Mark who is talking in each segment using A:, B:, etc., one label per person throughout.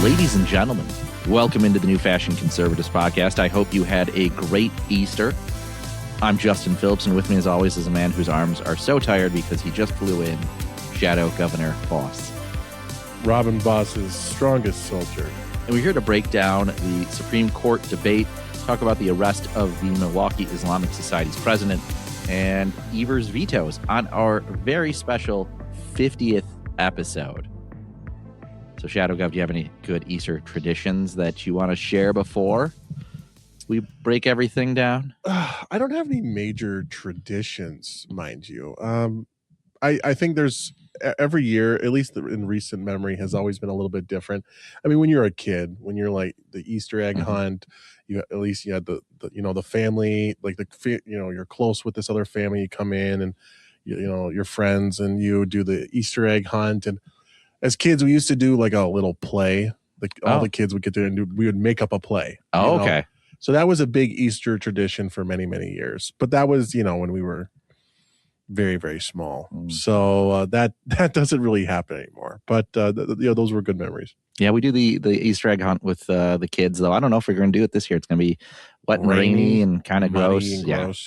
A: Ladies and gentlemen, welcome into the New Fashion Conservatives podcast. I hope you had a great Easter. I'm Justin Phillips, and with me as always is a man whose arms are so tired because he just flew in, Shadow Governor Boss.
B: Robin Boss's strongest soldier.
A: And we're here to break down the Supreme Court debate, talk about the arrest of the Milwaukee Islamic Society's president, and Evers' vetoes on our very special 50th episode. So, Shadow Gov, do you have any good Easter traditions that you want to share before we break everything down?
B: I don't have any major traditions, mind you. I think there's every year, at least in recent memory, has always been a little bit different. I mean, when you're a kid, when you're like the Easter egg hunt, you had the family, like you're close with this other family. You come in and your friends and you do the Easter egg hunt. And as kids, we used to do like a little play. Like all the kids would get there and we would make up a play.
A: Oh, okay.
B: So that was a big Easter tradition for many, many years. But that was, when we were very, very small. So that doesn't really happen anymore. But those were good memories.
A: Yeah, we do the Easter egg hunt with the kids, though. I don't know if we're going to do it this year. It's going to be wet and rainy and kind of gross.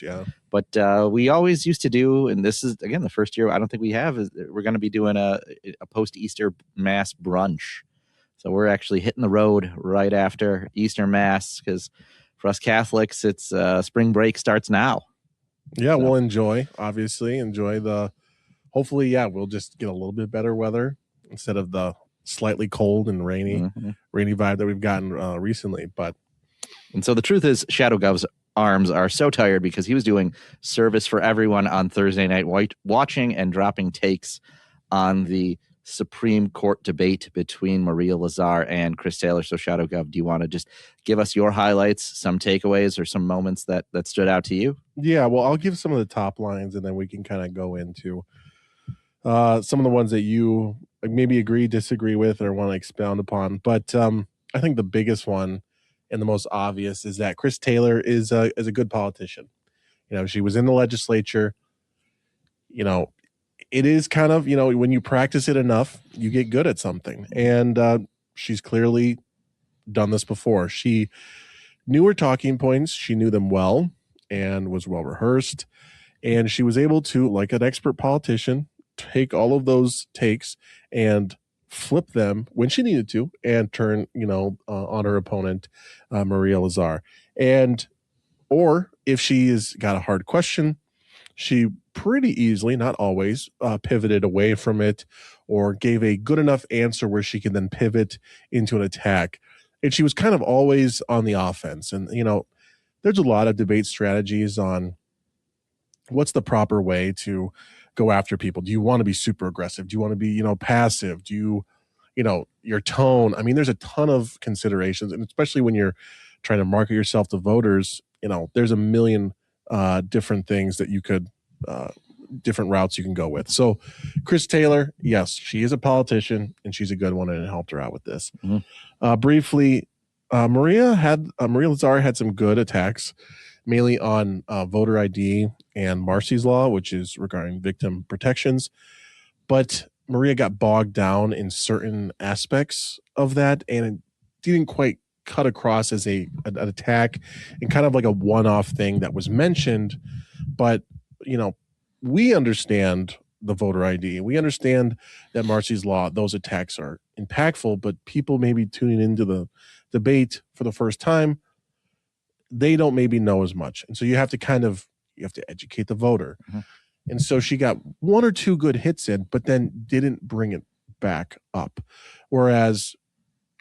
B: Yeah.
A: But we always used to do, and this is, again, the first year I don't think we have, is we're going to be doing a post-Easter Mass brunch. So we're actually hitting the road right after Easter Mass because for us Catholics, it's spring break starts now.
B: Yeah, so we'll enjoy hopefully, we'll just get a little bit better weather instead of the slightly cold and rainy vibe that we've gotten recently.
A: And so the truth is, Shadow Gov's arms are so tired because he was doing service for everyone on Thursday night, watching and dropping takes on the Supreme Court debate between Maria Lazar and Chris Taylor. So Shadow Gov, do you want to just give us your highlights, some takeaways, or some moments that stood out to you?
B: Yeah, well, I'll give some of the top lines and then we can kind of go into some of the ones that you maybe agree, disagree with, or want to expound upon. But I think the biggest one and the most obvious is that Chris Taylor is a good politician. She was in the legislature. It is kind of, when you practice it enough, you get good at something. And she's clearly done this before. She knew her talking points. She knew them well and was well rehearsed. And she was able to, like an expert politician, take all of those takes and flip them when she needed to and turn, on her opponent, Maria Lazar. Or if she has got a hard question, she pretty easily, not always, pivoted away from it or gave a good enough answer where she could then pivot into an attack. And she was kind of always on the offense. And, there's a lot of debate strategies on what's the proper way to go after people. Do you want to be super aggressive? Do you want to be, passive? Do you, your tone? I mean, there's a ton of considerations. And especially when you're trying to market yourself to voters, there's a million different things that you could, different routes you can go with. So Chris Taylor, yes, she is a politician and she's a good one and it helped her out with this. Briefly, Maria Lazar had some good attacks, mainly on voter ID and Marsy's Law, which is regarding victim protections. But Maria got bogged down in certain aspects of that and it didn't quite cut across as an attack and kind of like a one-off thing that was mentioned. But, we understand the voter ID. We understand that Marsy's Law, those attacks are impactful, but people maybe tuning into the debate for the first time, they don't maybe know as much. And so you have to educate the voter. And so she got one or two good hits in, but then didn't bring it back up. Whereas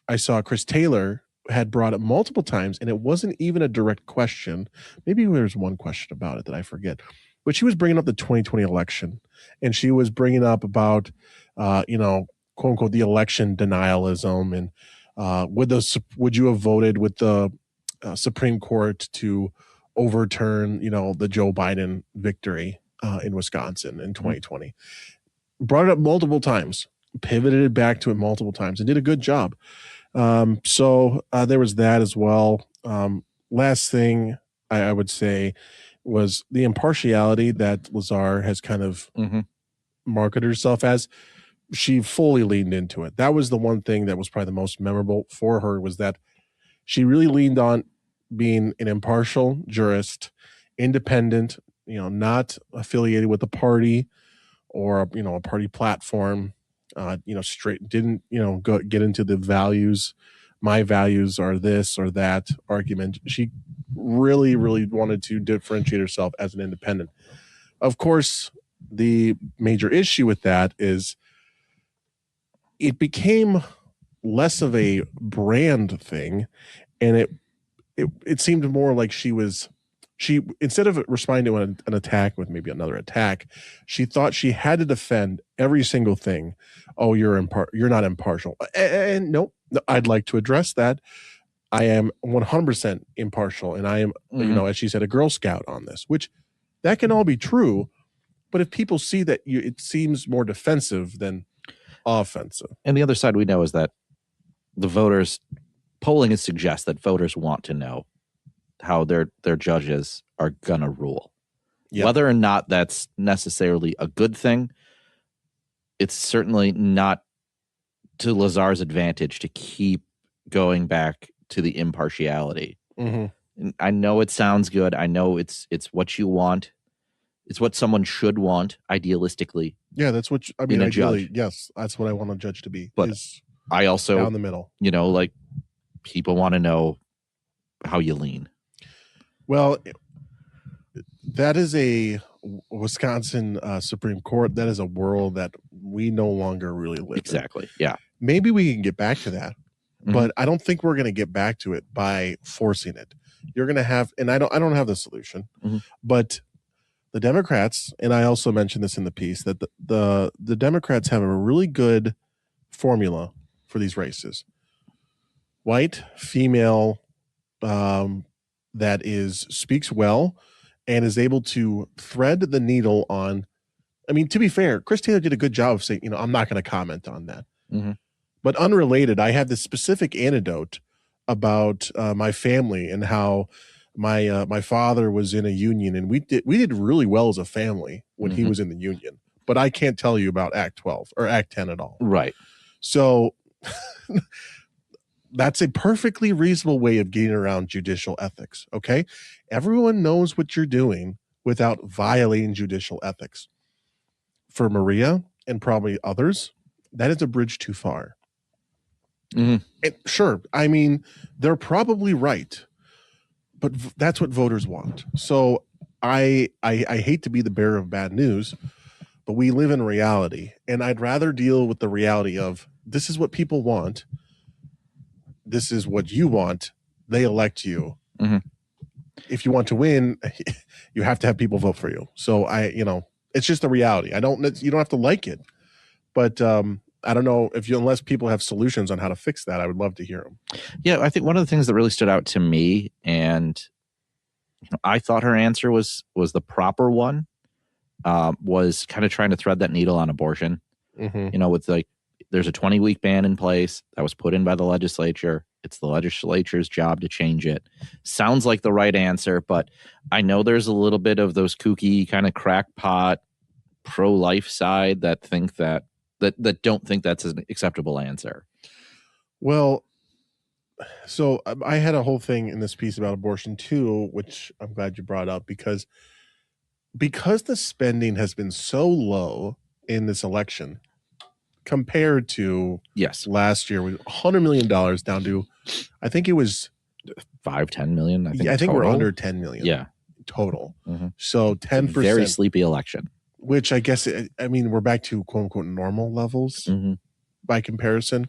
B: I saw Chris Taylor had brought it multiple times and it wasn't even a direct question. Maybe there's one question about it that I forget, but she was bringing up the 2020 election and she was bringing up about, quote unquote, the election denialism and would you have voted with the Supreme Court to overturn, the Joe Biden victory in Wisconsin in 2020. Brought it up multiple times, pivoted back to it multiple times, and did a good job. So there was that as well. Last thing I would say was the impartiality that Lazar has kind of marketed herself as. she fully leaned into it. That was the one thing that was probably the most memorable for her, was that she really leaned on being an impartial jurist, independent, not affiliated with a party or a party platform. Straight didn't get into the values. My values are this or that argument. She really, really wanted to differentiate herself as an independent. Of course, the major issue with that is it became less of a brand thing, and it seemed more like she instead of responding to an attack with maybe another attack, she thought she had to defend every single thing. Oh, you're not impartial. And no, I'd like to address that. I am 100% impartial, and I am, as she said, a Girl Scout on this, which that can all be true. But if people see that it seems more defensive than offensive.
A: And the other side we know is that the voters, polling suggests that voters want to know how their judges are going to rule. Yep. Whether or not that's necessarily a good thing, it's certainly not to Lazar's advantage to keep going back to the impartiality.
B: Mm-hmm.
A: And I know it sounds good. I know it's what you want. It's what someone should want, idealistically.
B: Yeah, that's what ideally, yes, that's what I want a judge to be.
A: But I also
B: down the middle.
A: Like, people want to know how you lean.
B: Well, that is a Wisconsin Supreme Court. That is a world that we no longer really live
A: Exactly.
B: in.
A: Yeah.
B: Maybe we can get back to that, but I don't think we're going to get back to it by forcing it. You're going to have, and I don't have the solution, but the Democrats, and I also mentioned this in the piece, that the Democrats have a really good formula for these races. White, female, that speaks well and is able to thread the needle on. I mean, to be fair, Chris Taylor did a good job of saying, I'm not going to comment on that. But unrelated, I have this specific anecdote about my family and how my father was in a union, and we did really well as a family when he was in the union. But I can't tell you about Act 12 or Act 10 at all.
A: Right.
B: So that's a perfectly reasonable way of getting around judicial ethics. Okay. Everyone knows what you're doing without violating judicial ethics. For Maria and probably others, that is a bridge too far. And sure, I mean, they're probably right, but that's what voters want. So I hate to be the bearer of bad news, but we live in reality, and I'd rather deal with the reality of this is what people want. This is what you want. They elect you. If you want to win, you have to have people vote for you. So it's just the reality. You don't have to like it, but I don't know unless people have solutions on how to fix that. I would love to hear them.
A: Yeah, I think one of the things that really stood out to me, and I thought her answer was the proper one, was kind of trying to thread that needle on abortion. With there's a 20-week ban in place that was put in by the legislature. It's the legislature's job to change it. Sounds like the right answer, but I know there's a little bit of those kooky kind of crackpot pro-life side that think that don't think that's an acceptable answer.
B: Well, so I had a whole thing in this piece about abortion too, which I'm glad you brought up, because the spending has been so low in this election compared to last year, with $100 million down to, I think it was
A: 5-10 million.
B: I think we're under 10 million.
A: Yeah,
B: total. So 10%,
A: very sleepy election.
B: Which I guess, we're back to quote unquote normal levels by comparison.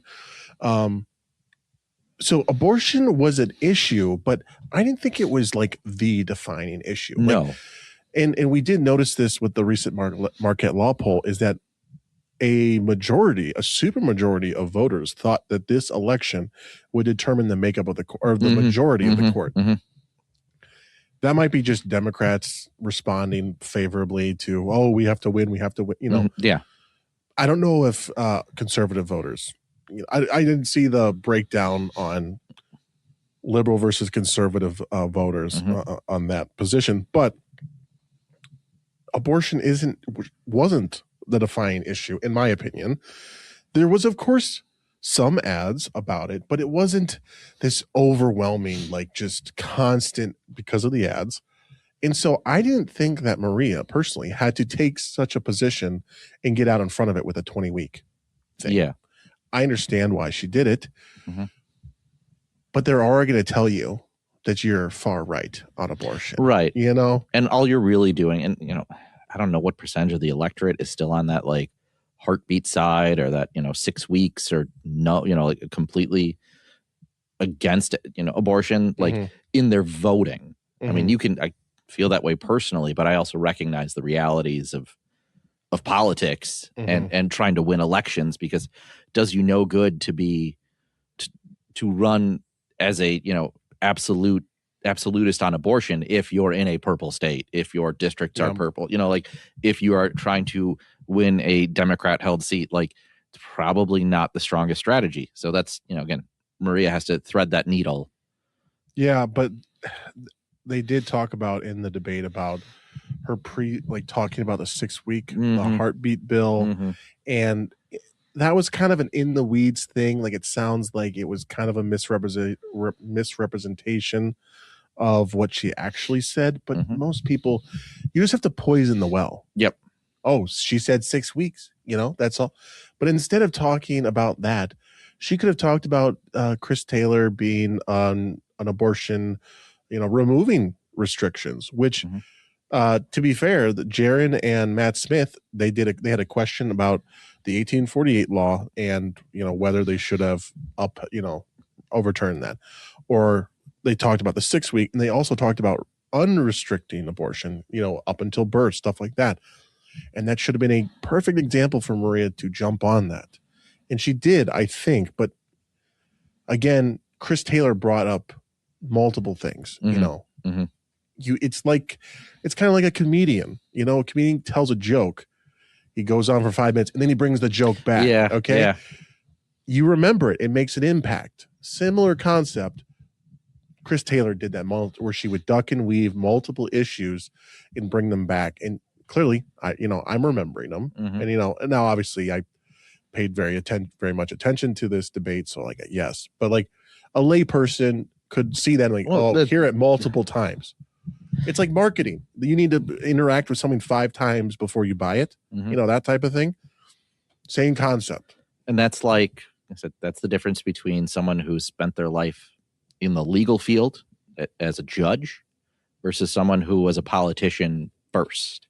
B: So abortion was an issue, but I didn't think it was like the defining issue.
A: No.
B: And we did notice this with the recent Marquette Law poll, is that a super majority of voters thought that this election would determine the makeup of the majority of the court. That might be just Democrats responding favorably to, we have to win.
A: Yeah.
B: I don't know if conservative voters, I didn't see the breakdown on liberal versus conservative voters on that position, but abortion wasn't the defining issue, in my opinion. There was, of course, some ads about it, but it wasn't this overwhelming, like just constant because of the ads. And so I didn't think that Maria personally had to take such a position and get out in front of it with a 20-week thing.
A: Yeah.
B: I understand why she did it,
A: Mm-hmm.
B: but they're already going to tell you that you're far right on abortion.
A: Right.
B: You know?
A: And all you're really doing, and, you know, I don't know what percentage of the electorate is still on that, like, heartbeat side, or that, you know, 6 weeks, or no, you know, like completely against, you know, abortion, like in their voting. I mean, I feel that way personally, but I also recognize the realities of politics and trying to win elections, because it does you no good to run as a, you know, absolutist on abortion if you're in a purple state, if your districts are purple, you know, like if you are trying to win a Democrat held seat, like it's probably not the strongest strategy. So that's, you know, again, Maria has to thread that needle.
B: Yeah, but they did talk about in the debate about her talking about the 6-week the heartbeat bill, and that was kind of an in the weeds thing. Like, it sounds like it was kind of a misrepresentation of what she actually said, but most people, you just have to poison the well.
A: Yep.
B: Oh, she said 6 weeks, you know, that's all. But instead of talking about that, she could have talked about Chris Taylor being on an abortion, you know, removing restrictions, which to be fair, Jaron and Matt Smith, they had a question about the 1848 law and, you know, whether they should have overturned that. Or they talked about the 6 week, and they also talked about unrestricting abortion, you know, up until birth, stuff like that. And that should have been a perfect example for Maria to jump on that. And she did, I think. But again, Chris Taylor brought up multiple things, you know. It's kind of like a comedian, you know. A comedian tells a joke, he goes on for 5 minutes, and then he brings the joke back.
A: Yeah.
B: Okay.
A: Yeah.
B: You remember it. It makes an impact. Similar concept. Chris Taylor did that where she would duck and weave multiple issues and bring them back. And clearly, I'm remembering them. And, you know, and now obviously I paid very much attention to this debate. So like, yes, but like a lay person could see that and like, hear it multiple times. It's like marketing. You need to interact with something 5 times before you buy it. You know, that type of thing. Same concept.
A: And that's like I said, that's the difference between someone who spent their life in the legal field as a judge versus someone who was a politician first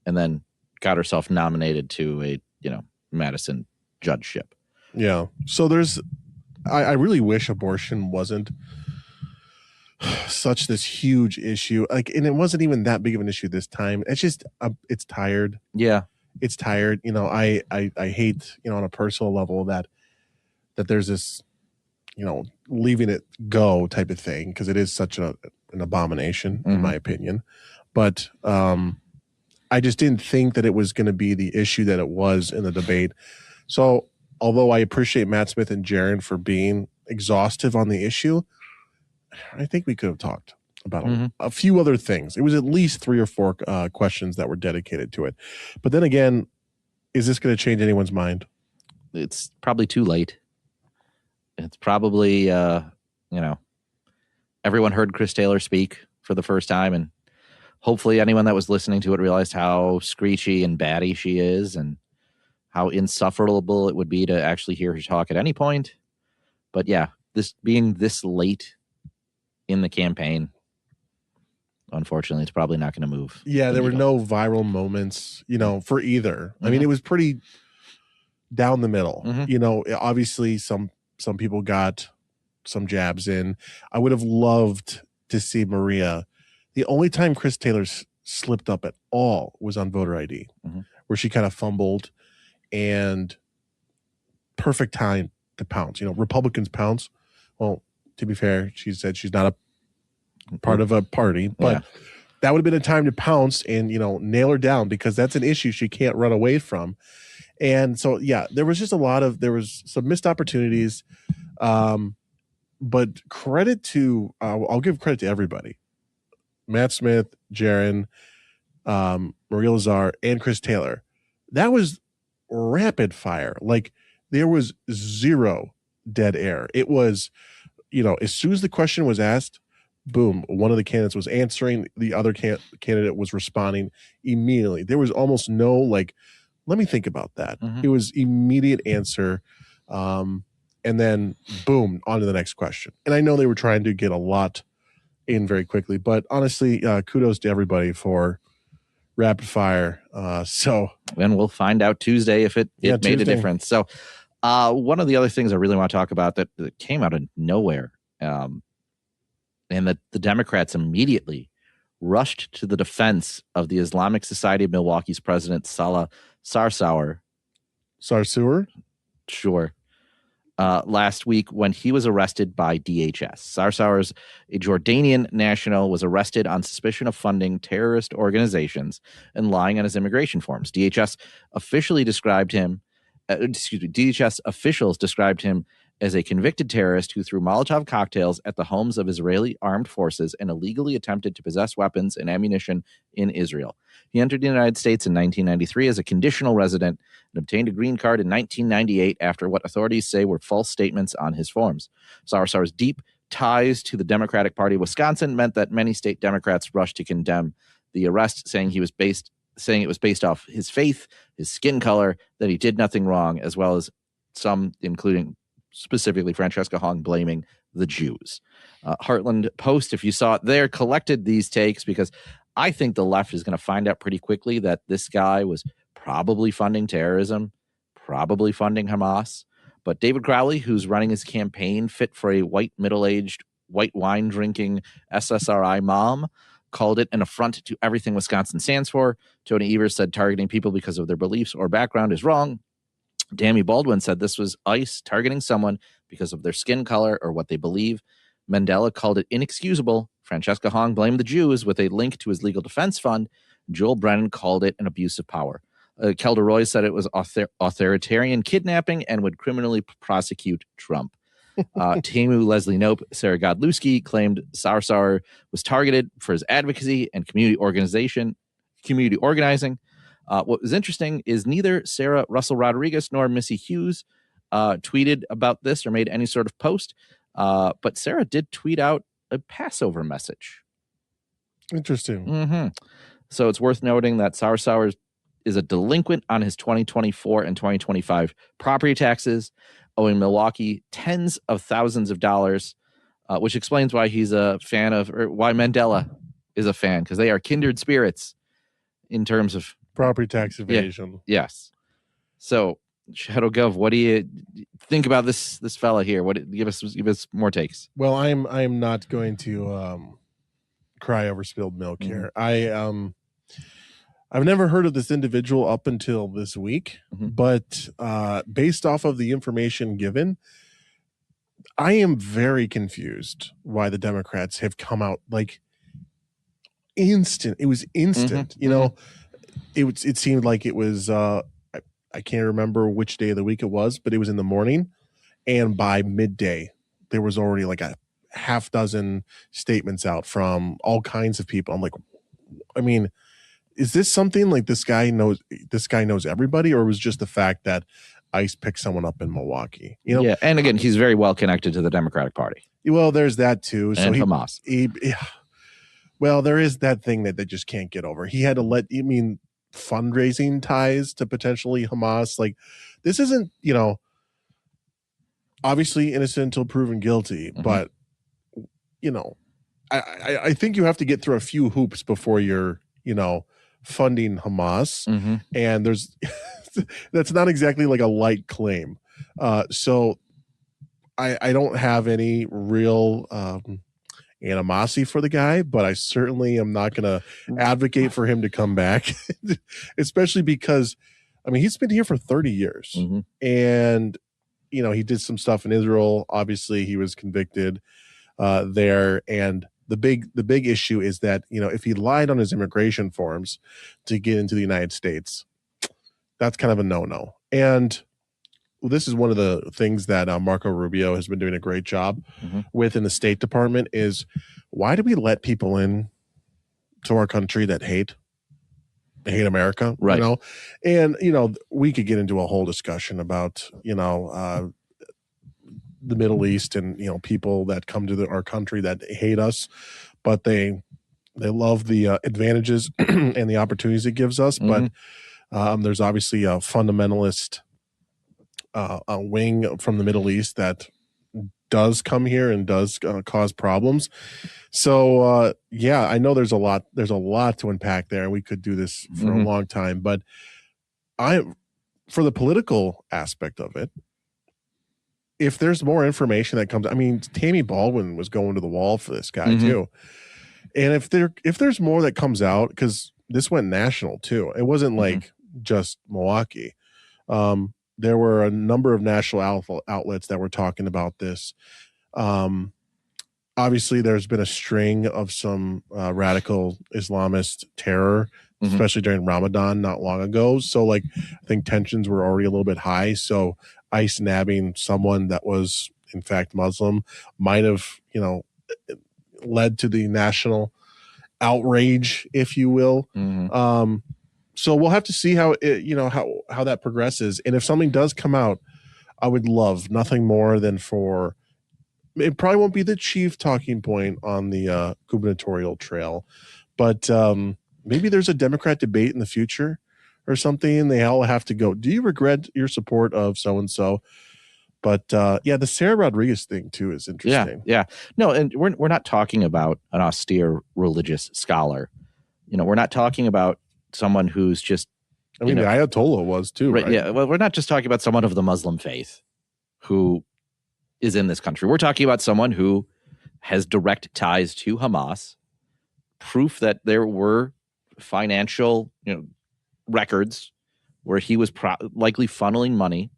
A: and then got herself nominated to a, you know, Madison judgeship.
B: Yeah. So I really wish abortion wasn't such this huge issue. Like, and it wasn't even that big of an issue this time. It's just, it's tired.
A: Yeah.
B: It's tired. You know, I hate, you know, on a personal level that there's this, you know, leaving it go type of thing, because it is such an abomination in my opinion. But I just didn't think that it was going to be the issue that it was in the debate. So although I appreciate Matt Smith and Jaron for being exhaustive on the issue, I think we could have talked about a few other things. It was at least 3 or 4 questions that were dedicated to it. But then again, is this going to change anyone's mind?
A: It's probably too late. It's probably, you know, everyone heard Chris Taylor speak for the first time, and hopefully anyone that was listening to it realized how screechy and batty she is and how insufferable it would be to actually hear her talk at any point. But yeah, this being this late in the campaign, unfortunately, it's probably not going to move.
B: Yeah, there were no viral moments, you know, for either. I mean, it was pretty down the middle. You know, obviously some people got some jabs in. I would have loved to see Maria. The only time Chris Taylor slipped up at all was on voter ID, where she kind of fumbled, and perfect time to pounce. You know, Republicans pounce. Well, to be fair, she said she's not a part of a party, but that would have been a time to pounce and, you know, nail her down, because that's an issue she can't run away from. And so, yeah, there was some missed opportunities. But credit to, I'll give credit to everybody. Matt Smith, Jaron, Maria Lazar, and Chris Taylor. That was rapid fire. Like there was zero dead air. It was, as soon as the question was asked, boom, one of the candidates was answering, the other candidate was responding immediately. There was almost no like, let me think about that.
A: Mhm.
B: It was immediate answer. And then boom, on to the next question. And I know they were trying to get a lot in very quickly, but honestly, kudos to everybody for rapid fire.
A: And we'll find out Tuesday if it made
B: Tuesday.
A: A difference. So one of the other things I really want to talk about that came out of nowhere, and that the Democrats immediately rushed to the defense of the Islamic Society of Milwaukee's president, Salah Sarsour.
B: Sarsour?
A: Sure. Last week when he was arrested by DHS. Sarsour, a Jordanian national, was arrested on suspicion of funding terrorist organizations and lying on his immigration forms. DHS officials described him as a convicted terrorist who threw Molotov cocktails at the homes of Israeli armed forces and illegally attempted to possess weapons and ammunition in Israel. He entered the United States in 1993 as a conditional resident and obtained a green card in 1998 after what authorities say were false statements on his forms. Sarsour's deep ties to the Democratic Party of Wisconsin meant that many state Democrats rushed to condemn the arrest, saying it was based off his faith, his skin color, that he did nothing wrong, as well as some, including specifically Francesca Hong, blaming the Jews. Heartland Post, if you saw it there, collected these takes because I think the left is going to find out pretty quickly that this guy was probably funding terrorism, probably funding Hamas. But David Crowley, who's running his campaign fit for a white, middle-aged, white wine drinking SSRI mom, called it an affront to everything Wisconsin stands for. Tony Evers said targeting people because of their beliefs or background is wrong. Tammy Baldwin said this was ICE targeting someone because of their skin color or what they believe. Mandela called it inexcusable. Francesca Hong blamed the Jews with a link to his legal defense fund. Joel Brennan called it an abuse of power. Kelda Roy said it was authoritarian kidnapping and would criminally prosecute Trump. Tamu Leslie Nope, Sarah Godlewski claimed Sarsour was targeted for his advocacy and community organizing. What was interesting is neither Sarah Russell Rodriguez nor Missy Hughes tweeted about this or made any sort of post. But Sarah did tweet out a Passover message.
B: Interesting.
A: Mm-hmm. So it's worth noting that Sarsour is a delinquent on his 2024 and 2025 property taxes, owing Milwaukee tens of thousands of dollars, which explains why he's a fan of, or why Mandela is a fan, because they are kindred spirits in terms of
B: property tax evasion.
A: Yeah, yes. So, Shadow Gov, what do you think about this fella here? Give us more takes.
B: Well, I'm not going to cry over spilled milk here. I've never heard of this individual up until this week, but based off of the information given, I am very confused why the Democrats have come out like instant. It was instant, It seemed like it was I can't remember which day of the week it was, but it was in the morning, and by midday there was already like a half dozen statements out from all kinds of people. I'm like, I mean, is this something like this guy knows everybody, or was just the fact that ICE picked someone up in Milwaukee?
A: Yeah, and again, he's very well connected to the Democratic Party.
B: Well, there's that too.
A: And Hamas.
B: Well, there is that thing that they just can't get over. He had to fundraising ties to potentially Hamas. Like, this isn't, obviously innocent until proven guilty, but I think you have to get through a few hoops before you're, funding Hamas. And there's that's not exactly like a light claim. So I don't have any real animosity for the guy, but I certainly am not going to advocate for him to come back, especially because, he's been here for 30 years and, he did some stuff in Israel. Obviously he was convicted there. And the big issue is that, if he lied on his immigration forms to get into the United States, that's kind of a no-no. And this is one of the things that Marco Rubio has been doing a great job with in the State Department is, why do we let people in to our country that hate? hate America,
A: Right.
B: you know, and, you know, we could get into a whole discussion about, you know, the Middle East and, you know, people that come to our country that hate us, but they love the advantages and the opportunities it gives us. But there's obviously a fundamentalist a wing from the Middle East that does come here and does cause problems. So yeah, I know there's a lot to unpack there, and we could do this for a long time. But for the political aspect of it, if there's more information that comes, I mean, Tammy Baldwin was going to the wall for this guy too. And if there's more that comes out, because this went national too, it wasn't like just Milwaukee. There were a number of national outlets that were talking about this. Obviously, there's been a string of some radical Islamist terror, especially during Ramadan not long ago. So, like, I think tensions were already a little bit high. So, ICE nabbing someone that was, in fact, Muslim might have, you know, led to the national outrage, if you will. So we'll have to see how it, you know, how that progresses. And if something does come out, I would love nothing more than for it probably won't be the chief talking point on the gubernatorial trail, but maybe there's a Democrat debate in the future or something, and they all have to go, do you regret your support of so-and-so? But yeah, the Sarah Rodriguez thing too is interesting.
A: Yeah. No, and we're not talking about an austere religious scholar. You know, we're not talking about someone who's just,
B: I mean, the Ayatollah was too, right?
A: Yeah. Well, we're not just talking about someone of the Muslim faith who is in this country. We're talking about someone who has direct ties to Hamas, proof that there were financial, you know, records where he was likely funneling money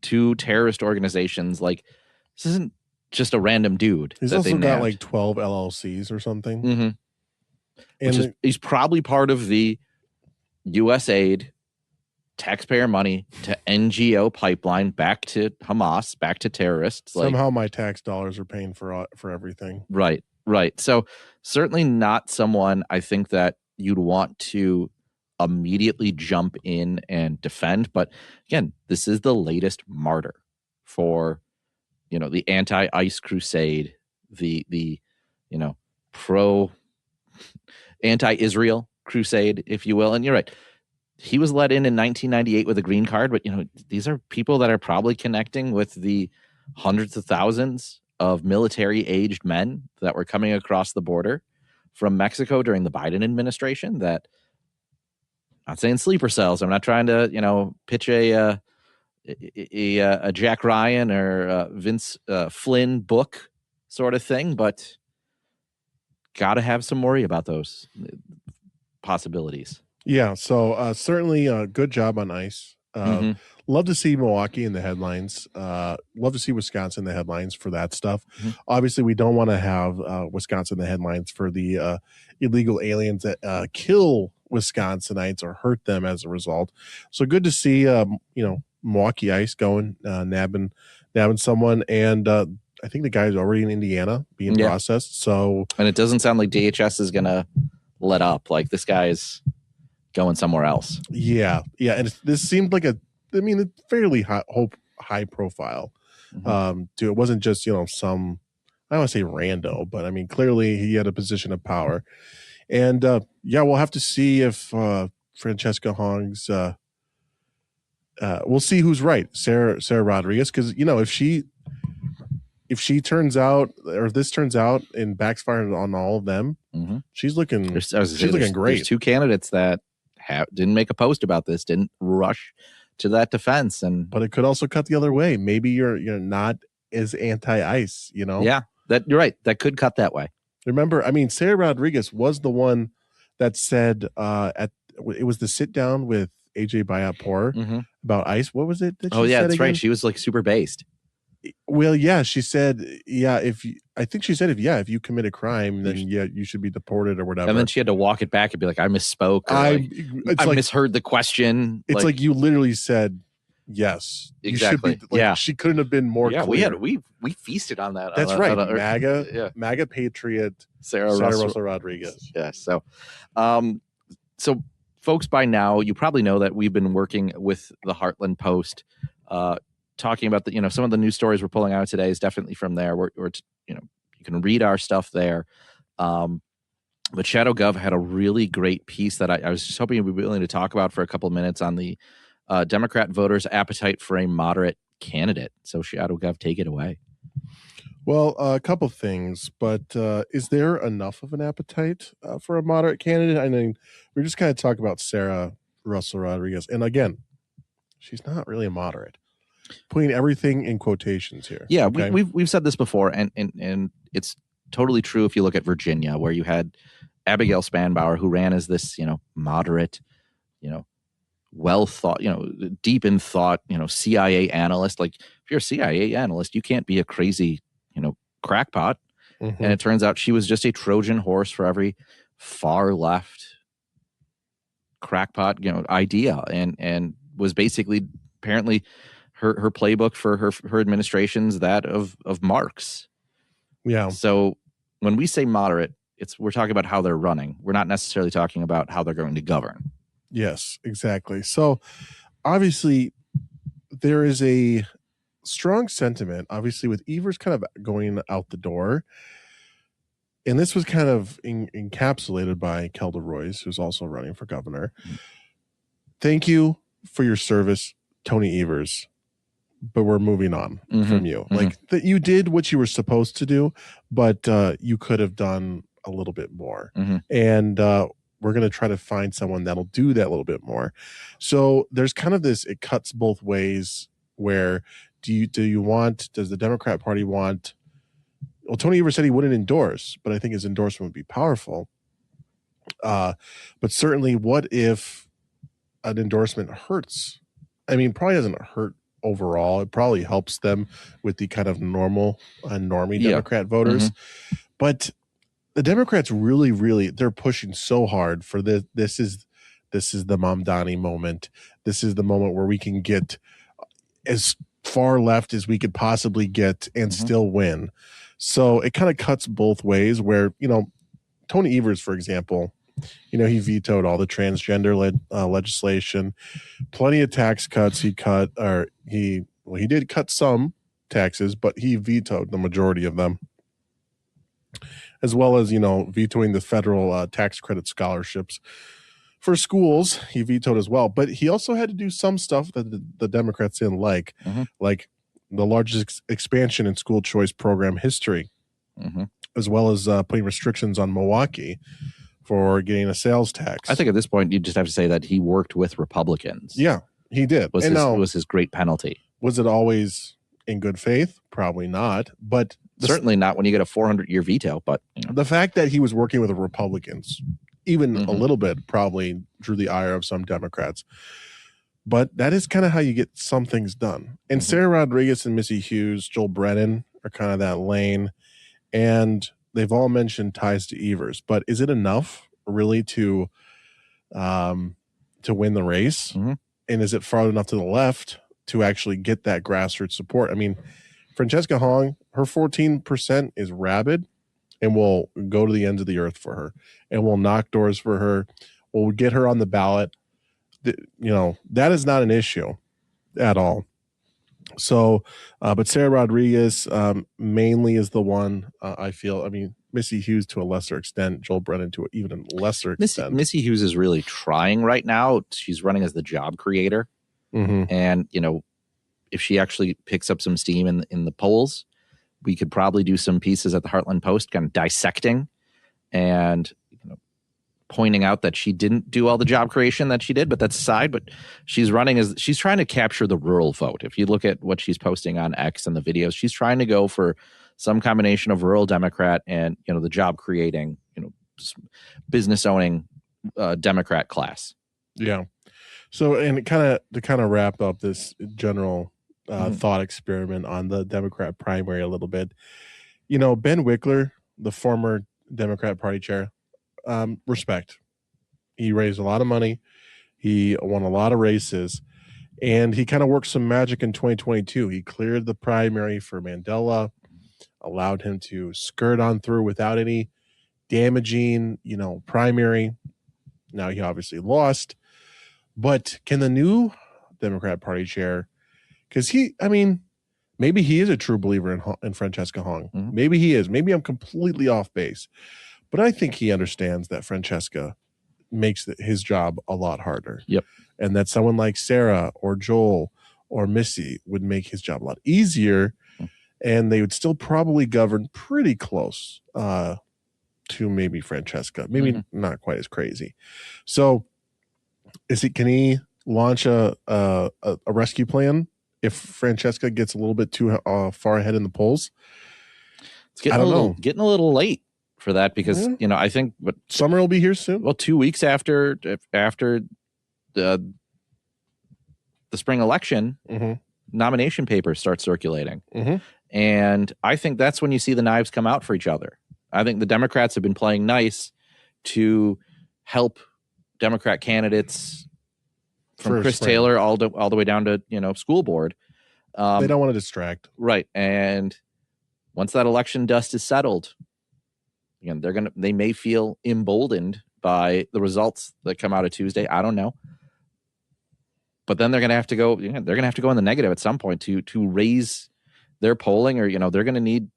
A: to terrorist organizations. Like, this isn't just a random dude.
B: He's also got like 12 LLCs or something.
A: And he's probably part of the USAID taxpayer money to NGO pipeline back to Hamas, back to terrorists.
B: Somehow my tax dollars are paying for everything.
A: Right. So certainly not someone I think that you'd want to immediately jump in and defend. But again, this is the latest martyr for, you know, the anti-ICE crusade, the you know, anti-Israel crusade, if you will. And you're right. He was let in 1998 with a green card, but, you know, these are people that are probably connecting with the hundreds of thousands of military-aged men that were coming across the border from Mexico during the Biden administration. That, I'm not saying sleeper cells. I'm not trying to, you know, pitch a Jack Ryan or Vince Flynn book sort of thing, but got to have some worry about those possibilities.
B: Yeah, so certainly good job on ICE. Love to see Milwaukee in the headlines. Love to see Wisconsin in the headlines for that stuff. Obviously, we don't want to have Wisconsin in the headlines for the illegal aliens that kill Wisconsinites or hurt them as a result. So good to see, you know, Milwaukee ICE going, nabbing someone. And I think the guy's already in Indiana being processed. So,
A: and it doesn't sound like DHS is going to let up. Like, this guy's going somewhere else.
B: Yeah. And this seemed like a fairly high profile. Too. It wasn't just, you know, some, I don't want to say rando, but I mean, clearly he had a position of power. And yeah, we'll have to see if Francesca Hong's, we'll see who's right, Sarah Rodriguez, because, you know, if she turns out, or if this turns out and backfires on all of them, she's looking great.
A: There's two candidates that didn't make a post about this, didn't rush to that defense, but
B: it could also cut the other way. Maybe you're not as anti-ICE, you know?
A: Yeah, that you're right. That could cut that way.
B: Remember, I mean, Sarah Rodriguez was the one that said it was the sit down with AJ Bayat-Pour about ICE. What was it?
A: That's right. She was like super based.
B: Well, yeah, she said, if you commit a crime, then you should be deported or whatever.
A: And then she had to walk it back and be like, I misspoke. I misheard the question.
B: It's like you literally said, yes,
A: exactly.
B: You should be, she couldn't have been more clear.
A: We feasted on that.
B: That's right. MAGA patriot Sarah Russell Rodriguez.
A: Yeah. So folks, by now, you probably know that we've been working with the Heartland Post, talking about some of the news stories we're pulling out today is definitely from there. You can read our stuff there. But Shadow Gov had a really great piece that I was just hoping you'd be willing to talk about for a couple of minutes on the Democrat voters' appetite for a moderate candidate. So Shadow Gov, take it away.
B: Well, a couple things, but is there enough of an appetite for a moderate candidate? I mean, we're just kind of talking about Sarah Russell Rodriguez, and again, she's not really a moderate. Putting everything in quotations here.
A: Yeah,
B: okay?
A: we've said this before, and it's totally true if you look at Virginia, where you had Abigail Spanbauer, who ran as this, moderate, well thought, deep in thought, CIA analyst. Like, if you're a CIA analyst, you can't be a crazy, crackpot.
B: Mhm.
A: And it turns out she was just a Trojan horse for every far left crackpot, idea, and was basically apparently her playbook for her administration's that of Marx.
B: Yeah.
A: So when we say moderate, we're talking about how they're running. We're not necessarily talking about how they're going to govern.
B: Yes, exactly. So obviously there is a strong sentiment, obviously, with Evers kind of going out the door. And this was kind of encapsulated by Kelda Royce, who's also running for governor. Thank you for your service, Tony Evers, but we're moving on from you. Like, that you did what you were supposed to do, but you could have done a little bit more. And we're going to try to find someone that'll do that little bit more. So there's kind of this, it cuts both ways, where does the Democrat Party want, well, Tony Evers said he wouldn't endorse, but I think his endorsement would be powerful. But certainly, what if an endorsement hurts? I mean, probably doesn't hurt overall. It probably helps them with the kind of normie Democrat voters. But the Democrats really, they're pushing so hard for this. This is the Mamdani moment. This is the moment where we can get as far left as we could possibly get and still win. So it kind of cuts both ways, where, Tony Evers, for example, he vetoed all the transgender legislation, plenty of tax cuts. He did cut some taxes, but he vetoed the majority of them, as well as, vetoing the federal tax credit scholarships for schools. He vetoed as well, but he also had to do some stuff that the Democrats didn't like the largest expansion in school choice program history, as well as putting restrictions on Milwaukee for getting a sales tax.
A: I think at this point, you just have to say that he worked with Republicans.
B: Yeah, he did.
A: Was his great penalty.
B: Was it always in good faith? Probably not, but
A: certainly not when you get a 400-year veto. But
B: the fact that he was working with the Republicans, even a little bit, probably drew the ire of some Democrats. But that is kind of how you get some things done. And Sarah Rodriguez and Missy Hughes, Joel Brennan are kind of that lane. And they've all mentioned ties to Evers. But is it enough really to win the race? And is it far enough to the left to actually get that grassroots support? I mean, Francesca Hong, her 14% is rabid, and will go to the ends of the earth for her, and will knock doors for her. We'll get her on the ballot. That is not an issue at all. So, but Sarah Rodriguez mainly is the one, I feel. I mean, Missy Hughes to a lesser extent, Joel Brennan to an even lesser extent.
A: Missy Hughes is really trying right now. She's running as the job creator. And, if she actually picks up some steam in the polls, we could probably do some pieces at the Heartland Post kind of dissecting and pointing out that she didn't do all the job creation that she did, but that's aside. But she's trying to capture the rural vote. If you look at what she's posting on X and the videos, she's trying to go for some combination of rural Democrat and, the job creating, business owning Democrat class.
B: Yeah. So, and to kind of wrap up this general thought experiment on the Democrat primary a little bit, Ben Wickler, the former Democrat Party chair, respect. He raised a lot of money. He won a lot of races, and he kind of worked some magic in 2022. He cleared the primary for Mandela, allowed him to skirt on through without any damaging, primary Now he obviously lost, but can the new Democrat Party chair, because maybe he is a true believer in Francesca Hong.
A: Mhm.
B: Maybe he is. Maybe I'm completely off base, but I think he understands that Francesca makes his job a lot harder.
A: Yep.
B: And that someone like Sarah or Joel or Missy would make his job a lot easier, and they would still probably govern pretty close to maybe Francesca, maybe not quite as crazy. So can he launch a rescue plan if Francesca gets a little bit too far ahead in the polls?
A: It's getting a little late for that, because I think
B: summer will be here soon.
A: Well, 2 weeks after the spring election, nomination papers start circulating. And I think that's when you see the knives come out for each other. I think the Democrats have been playing nice to help Democrat candidates from Chris Taylor all the way down to, school board.
B: They don't want to distract.
A: Right. And once that election dust is settled, again, they may feel emboldened by the results that come out of Tuesday. I don't know. But then they're going to have to go, they're going to have to go in the negative at some point to raise their polling, or, they're going to need,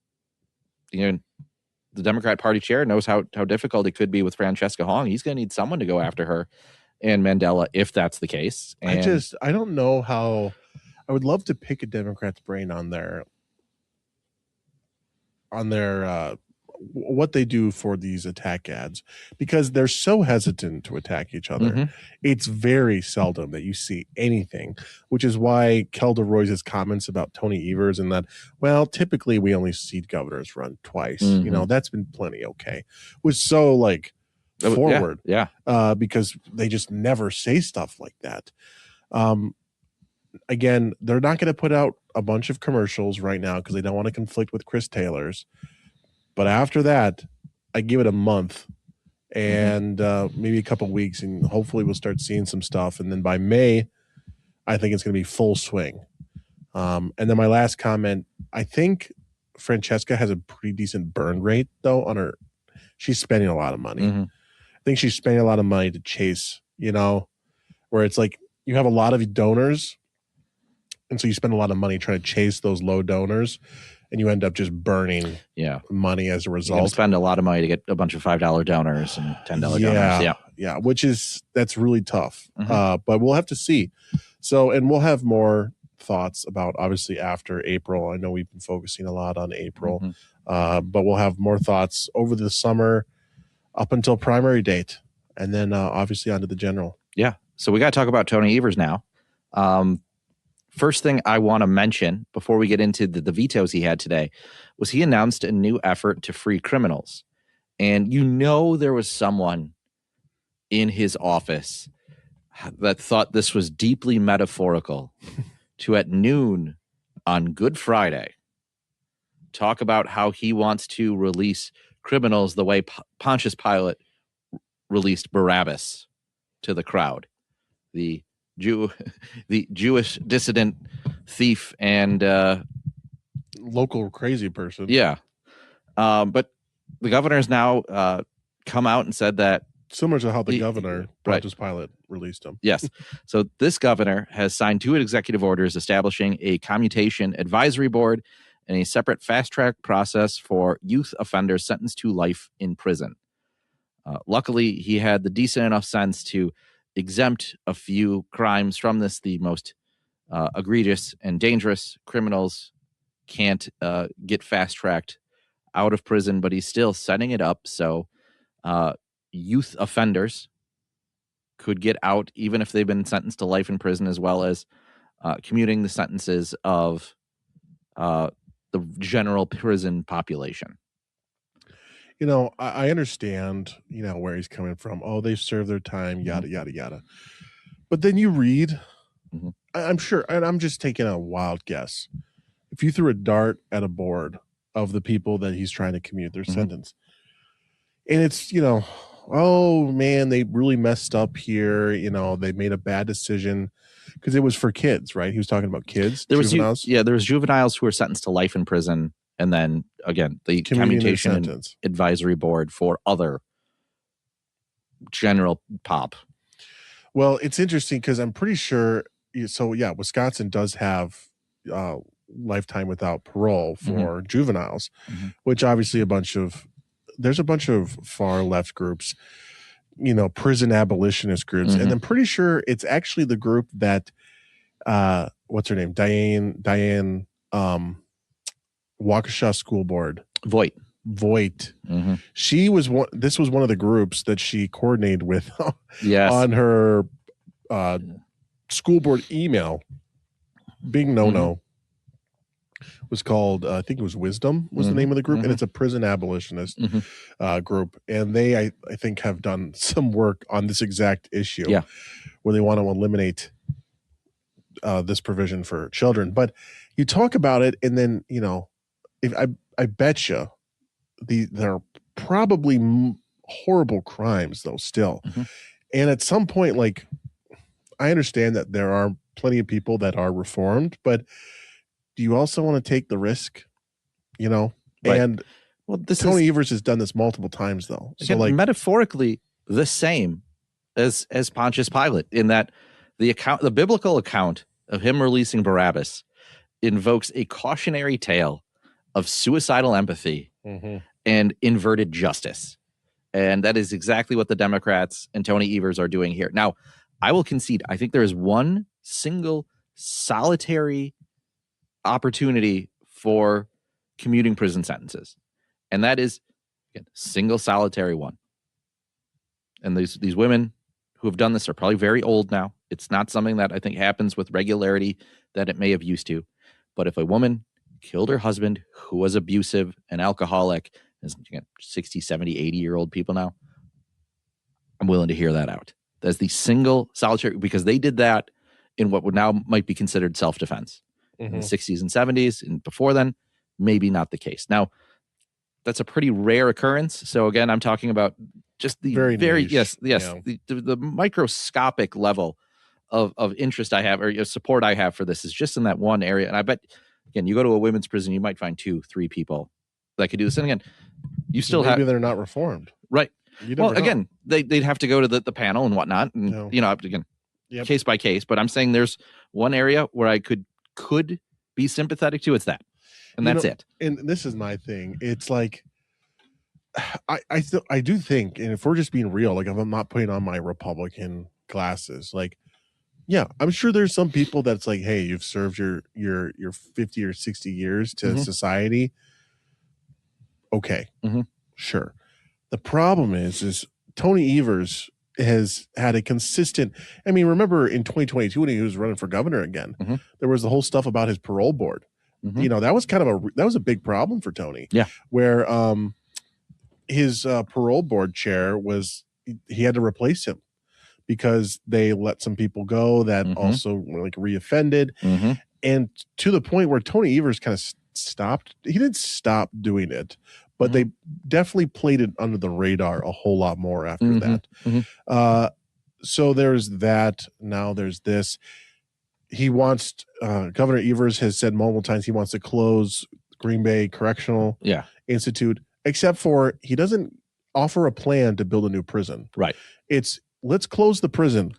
A: the Democrat Party chair knows how difficult it could be with Francesca Hong. He's going to need someone to go after her and Mandela, if that's the case. And
B: I don't know how. I would love to pick a Democrat's brain on their what they do for these attack ads, because they're so hesitant to attack each other. It's very seldom that you see anything, which is why Kelda Royce's comments about Tony Evers and that, well, typically we only see governors run twice. That's been plenty okay. Was so forward. Because they just never say stuff like that. Again, they're not going to put out a bunch of commercials right now because they don't want to conflict with Chris Taylor's. But after that, I give it a month and maybe a couple of weeks, and hopefully we'll start seeing some stuff. And then by May, I think it's going to be full swing. And then my last comment, I think Francesca has a pretty decent burn rate, though, on her. She's spending a lot of money. I think she's spending a lot of money to chase, where it's like you have a lot of donors, and so you spend a lot of money trying to chase those low donors, and you end up just burning money as a result.
A: You spend a lot of money to get a bunch of $5 donors and $10 donors.
B: Yeah, that's really tough. But we'll have to see. So, and we'll have more thoughts about, obviously, after April. I know we've been focusing a lot on April, but we'll have more thoughts over the summer up until primary date, and then obviously onto the general.
A: Yeah. So we got to talk about Tony Evers now. First thing I want to mention before we get into the vetoes he had today was he announced a new effort to free criminals. And there was someone in his office that thought this was deeply metaphorical to, at noon on Good Friday, talk about how he wants to release criminals the way Pontius Pilate released Barabbas to the crowd. The Jewish dissident thief and
B: local crazy person.
A: Yeah. But the governor has now come out and said that,
B: similar to how the governor, Pontius Pilate, released him.
A: Yes. So this governor has signed 2 executive orders establishing a commutation advisory board and a separate fast-track process for youth offenders sentenced to life in prison. Luckily, he had the decent enough sense to exempt a few crimes from this. The most egregious and dangerous criminals can't get fast-tracked out of prison, but he's still setting it up so youth offenders could get out even if they've been sentenced to life in prison, as well as commuting the sentences of the general prison population.
B: I understand, where he's coming from. Oh, they've served their time, yada, yada, yada. But then you read, I'm sure, and I'm just taking a wild guess. If you threw a dart at a board of the people that he's trying to commute their sentence, and it's, oh man, they really messed up here. They made a bad decision because it was for kids, right? He was talking about kids.
A: There was
B: juveniles.
A: There was juveniles who were sentenced to life in prison. And then, again, the commutation advisory board for other general pop.
B: Well, it's interesting because I'm pretty sure. So yeah, Wisconsin does have lifetime without parole for juveniles, which obviously there's a bunch of far left groups, prison abolitionist groups, and I'm pretty sure it's actually the group that what's her name, Diane Waukesha School Board,
A: Voight.
B: She was this was one of the groups that she coordinated with
A: on
B: her school board email. Big no was called, I think it was Wisdom was the name of the group, and it's a prison abolitionist group, and they I think have done some work on this exact issue where they want to eliminate this provision for children. But you talk about it, and then if I bet you there are probably horrible crimes though still, and at some point, like, I understand that there are plenty of people that are reformed, but do you also want to take the risk, Right. And Tony Evers has done this multiple times though.
A: So like metaphorically the same as Pontius Pilate, in that the biblical account of him releasing Barabbas invokes a cautionary tale of suicidal empathy and inverted justice. And that is exactly what the Democrats and Tony Evers are doing here. Now, I will concede, I think there is one single solitary opportunity for commuting prison sentences. And that is, again, single solitary one. And these women who have done this are probably very old now. It's not something that I think happens with regularity that it may have used to. But if a woman killed her husband, who was abusive and alcoholic, is 60, 70, 80-year-old people now, I'm willing to hear that out. That's the single solitary, because they did that in what would now might be considered self-defense in the 60s and 70s. And before then, maybe not the case. Now, that's a pretty rare occurrence. So again, I'm talking about just the very the microscopic level of interest I have, or support I have for this, is just in that one area. And I bet, again, you go to a women's prison, you might find 2-3 people that could do this. And again, you still
B: maybe they're not reformed,
A: right? Well, again, they'd have to go to the panel and whatnot, and again, case by case. But I'm saying there's one area where I could be sympathetic to. It's that, and that's it.
B: And this is my thing. It's like I do think, and if we're just being real, like, if I'm not putting on my Republican glasses, like, yeah, I'm sure there's some people that's like, hey, you've served your 50 or 60 years to society. Okay, sure. The problem is Tony Evers has had a consistent. I mean, remember in 2022 when he was running for governor again, there was the whole stuff about his parole board. That was kind of a big problem for Tony. Yeah, where his parole board chair he had to replace him because they let some people go that also like reoffended, and to the point where Tony Evers kind of stopped. He didn't stop doing it, but they definitely played it under the radar a whole lot more after that. So there's that. Now there's this. He wants, Governor Evers has said multiple times he wants to close Green Bay Correctional Institute, except for he doesn't offer a plan to build a new prison. Right. It's, let's close the prison.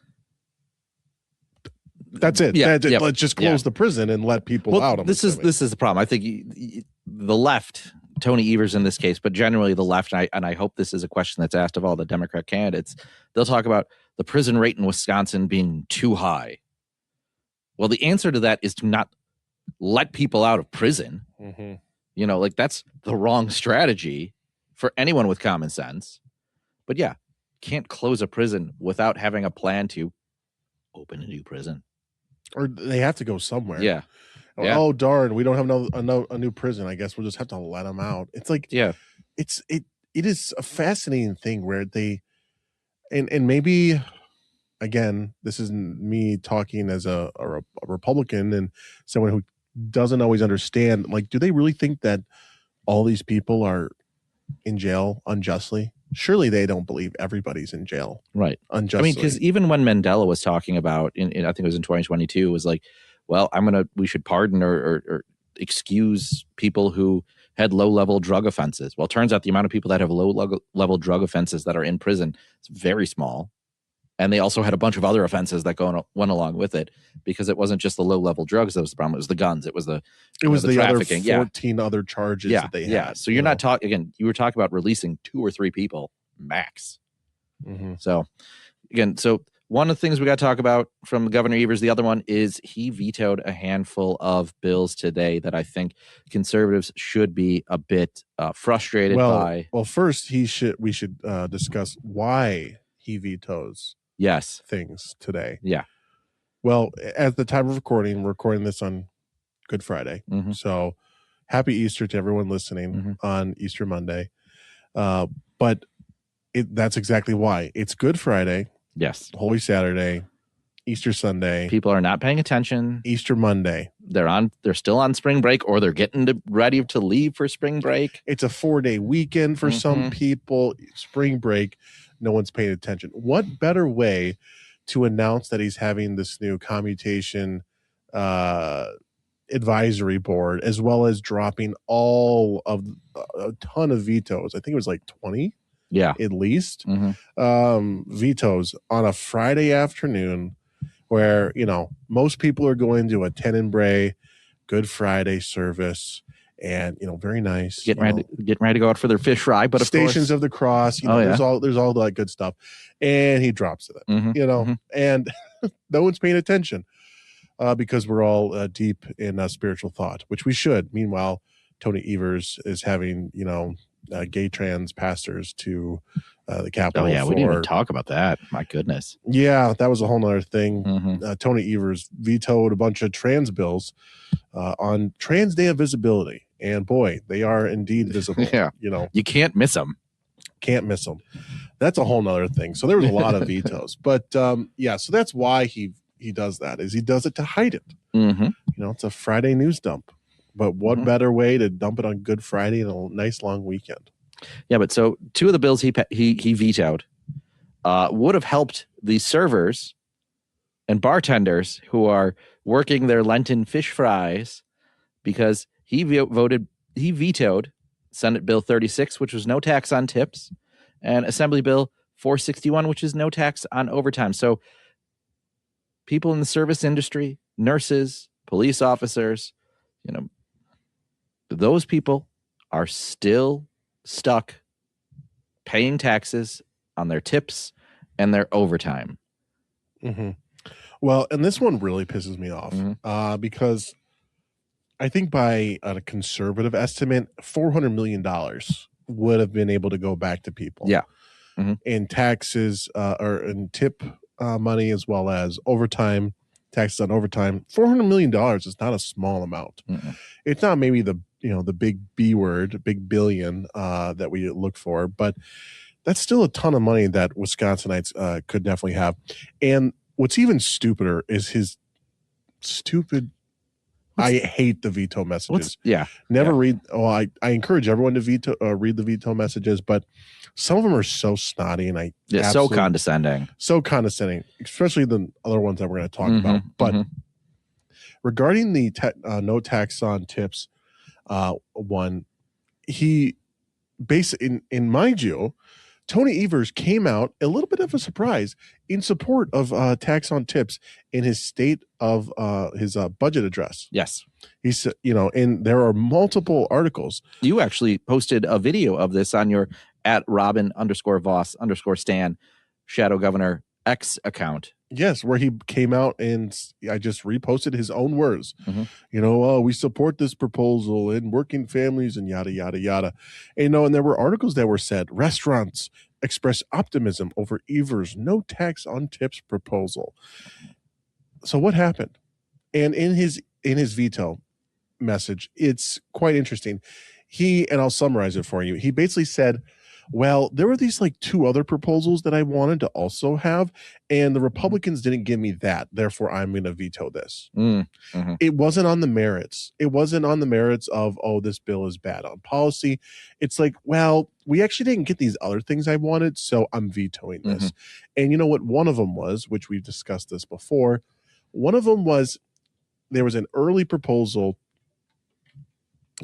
B: That's it. Let's just close the prison and let people out.
A: This is the problem. I think the left, Tony Evers in this case, but generally the left, and I hope this is a question that's asked of all the Democrat candidates, they'll talk about the prison rate in Wisconsin being too high. Well, the answer to that is to not let people out of prison. Like, that's the wrong strategy for anyone with common sense. But yeah, can't close a prison without having a plan to open a new prison.
B: Or they have to go somewhere. Yeah. Oh, darn, we don't have a new prison. I guess we'll just have to let them out. It's like, it is a fascinating thing where they, and maybe, again, this is me talking as a Republican and someone who doesn't always understand, like, do they really think that all these people are in jail unjustly? Surely they don't believe everybody's in jail. Right. Unjustly. I mean, because even when Mandela was talking about, I think it was in 2022, it was like, well, we should pardon or
A: excuse people who had low-level drug offenses. Well, it turns out the amount of people that have low-level drug offenses that are in prison is very small. And they also had a bunch of other offenses that went along with it, because it wasn't just the low-level drugs that was the problem. It was the guns. It was the trafficking.
B: Other 14 other charges that they had.
A: Yeah. So you're not talking, again, you were talking about releasing 2 or 3 people max.
B: Mm-hmm.
A: So again, one of the things we got to talk about from Governor Evers, the other one is he vetoed a handful of bills today that I think conservatives should be a bit frustrated by.
B: Well, first we should discuss why he vetoes things today.
A: Yeah.
B: Well, at the time of recording, we're recording this on Good Friday.
A: Mm-hmm.
B: So happy Easter to everyone listening on Easter Monday. But that's exactly why. It's Good Friday.
A: Yes.
B: Holy Saturday, Easter Sunday.
A: People are not paying attention.
B: Easter Monday.
A: They're still on spring break, or they're getting ready to leave for spring break.
B: It's a 4-day weekend for some people. Spring break. No one's paying attention. What better way to announce that he's having this new commutation advisory board, as well as dropping all of a ton of vetoes? I think it was like 20.
A: Yeah,
B: at least. Vetoes on a Friday afternoon, where most people are going to a Tenebrae Good Friday service, and very nice,
A: getting ready to go out for their fish fry. But
B: Stations of the Cross, there's all that good stuff, and he drops it, and no one's paying attention because we're all deep in spiritual thought, which we should. Meanwhile, Tony Evers is having gay trans pastors to the Capitol.
A: Oh yeah, we didn't even talk about that. My goodness.
B: Yeah, that was a whole nother thing. Tony Evers vetoed a bunch of trans bills on Trans Day of Visibility, and boy, they are indeed visible.
A: Yeah, you can't miss them.
B: Can't miss them. That's a whole nother thing. So there was a lot of vetoes, but so that's why he does that. Is he does it to hide it. It's a Friday news dump. But what better way to dump it on Good Friday and a nice long weekend?
A: Yeah, but so 2 of the bills he vetoed would have helped the servers and bartenders who are working their Lenten fish fries, because he vetoed Senate Bill 36, which was no tax on tips, and Assembly Bill 461, which is no tax on overtime. So people in the service industry, nurses, police officers, those people are still stuck paying taxes on their tips and their overtime.
B: Well, and this one really pisses me off because I think by a conservative estimate, $400 million would have been able to go back to people.
A: Yeah.
B: In taxes or in tip money, as well as overtime, taxes on overtime. $400 million is not a small amount. It's not maybe the big B word, big billion that we look for, but that's still a ton of money that Wisconsinites could definitely have. And what's even stupider is his stupid. I hate the veto messages. Read. Well, I encourage everyone to read the veto messages, but some of them are so snotty and
A: so condescending,
B: especially the other ones that we're going to talk about. But regarding the no tax on tips one, he basically, in mind you, Tony Evers came out a little bit of a surprise in support of tax on tips in his state of his budget address.
A: Yes.
B: He said, and there are multiple articles.
A: You actually posted a video of this on your @Robin_Voss_Stan Shadow Governor X account.
B: Yes, where he came out and I just reposted his own words. We support this proposal in working families and yada, yada, yada. And, and there were articles that were said, restaurants express optimism over Evers' no tax on tips proposal. So what happened? And in his veto message, it's quite interesting. And I'll summarize it for you. He basically said, well, there were these 2 other proposals that I wanted to also have, and the Republicans didn't give me that. Therefore, I'm going to veto this. It wasn't on the merits. It wasn't on the merits of, this bill is bad on policy. It's like, well, we actually didn't get these other things I wanted, so I'm vetoing this. And you know what one of them was, which we've discussed this before. One of them was there was an early proposal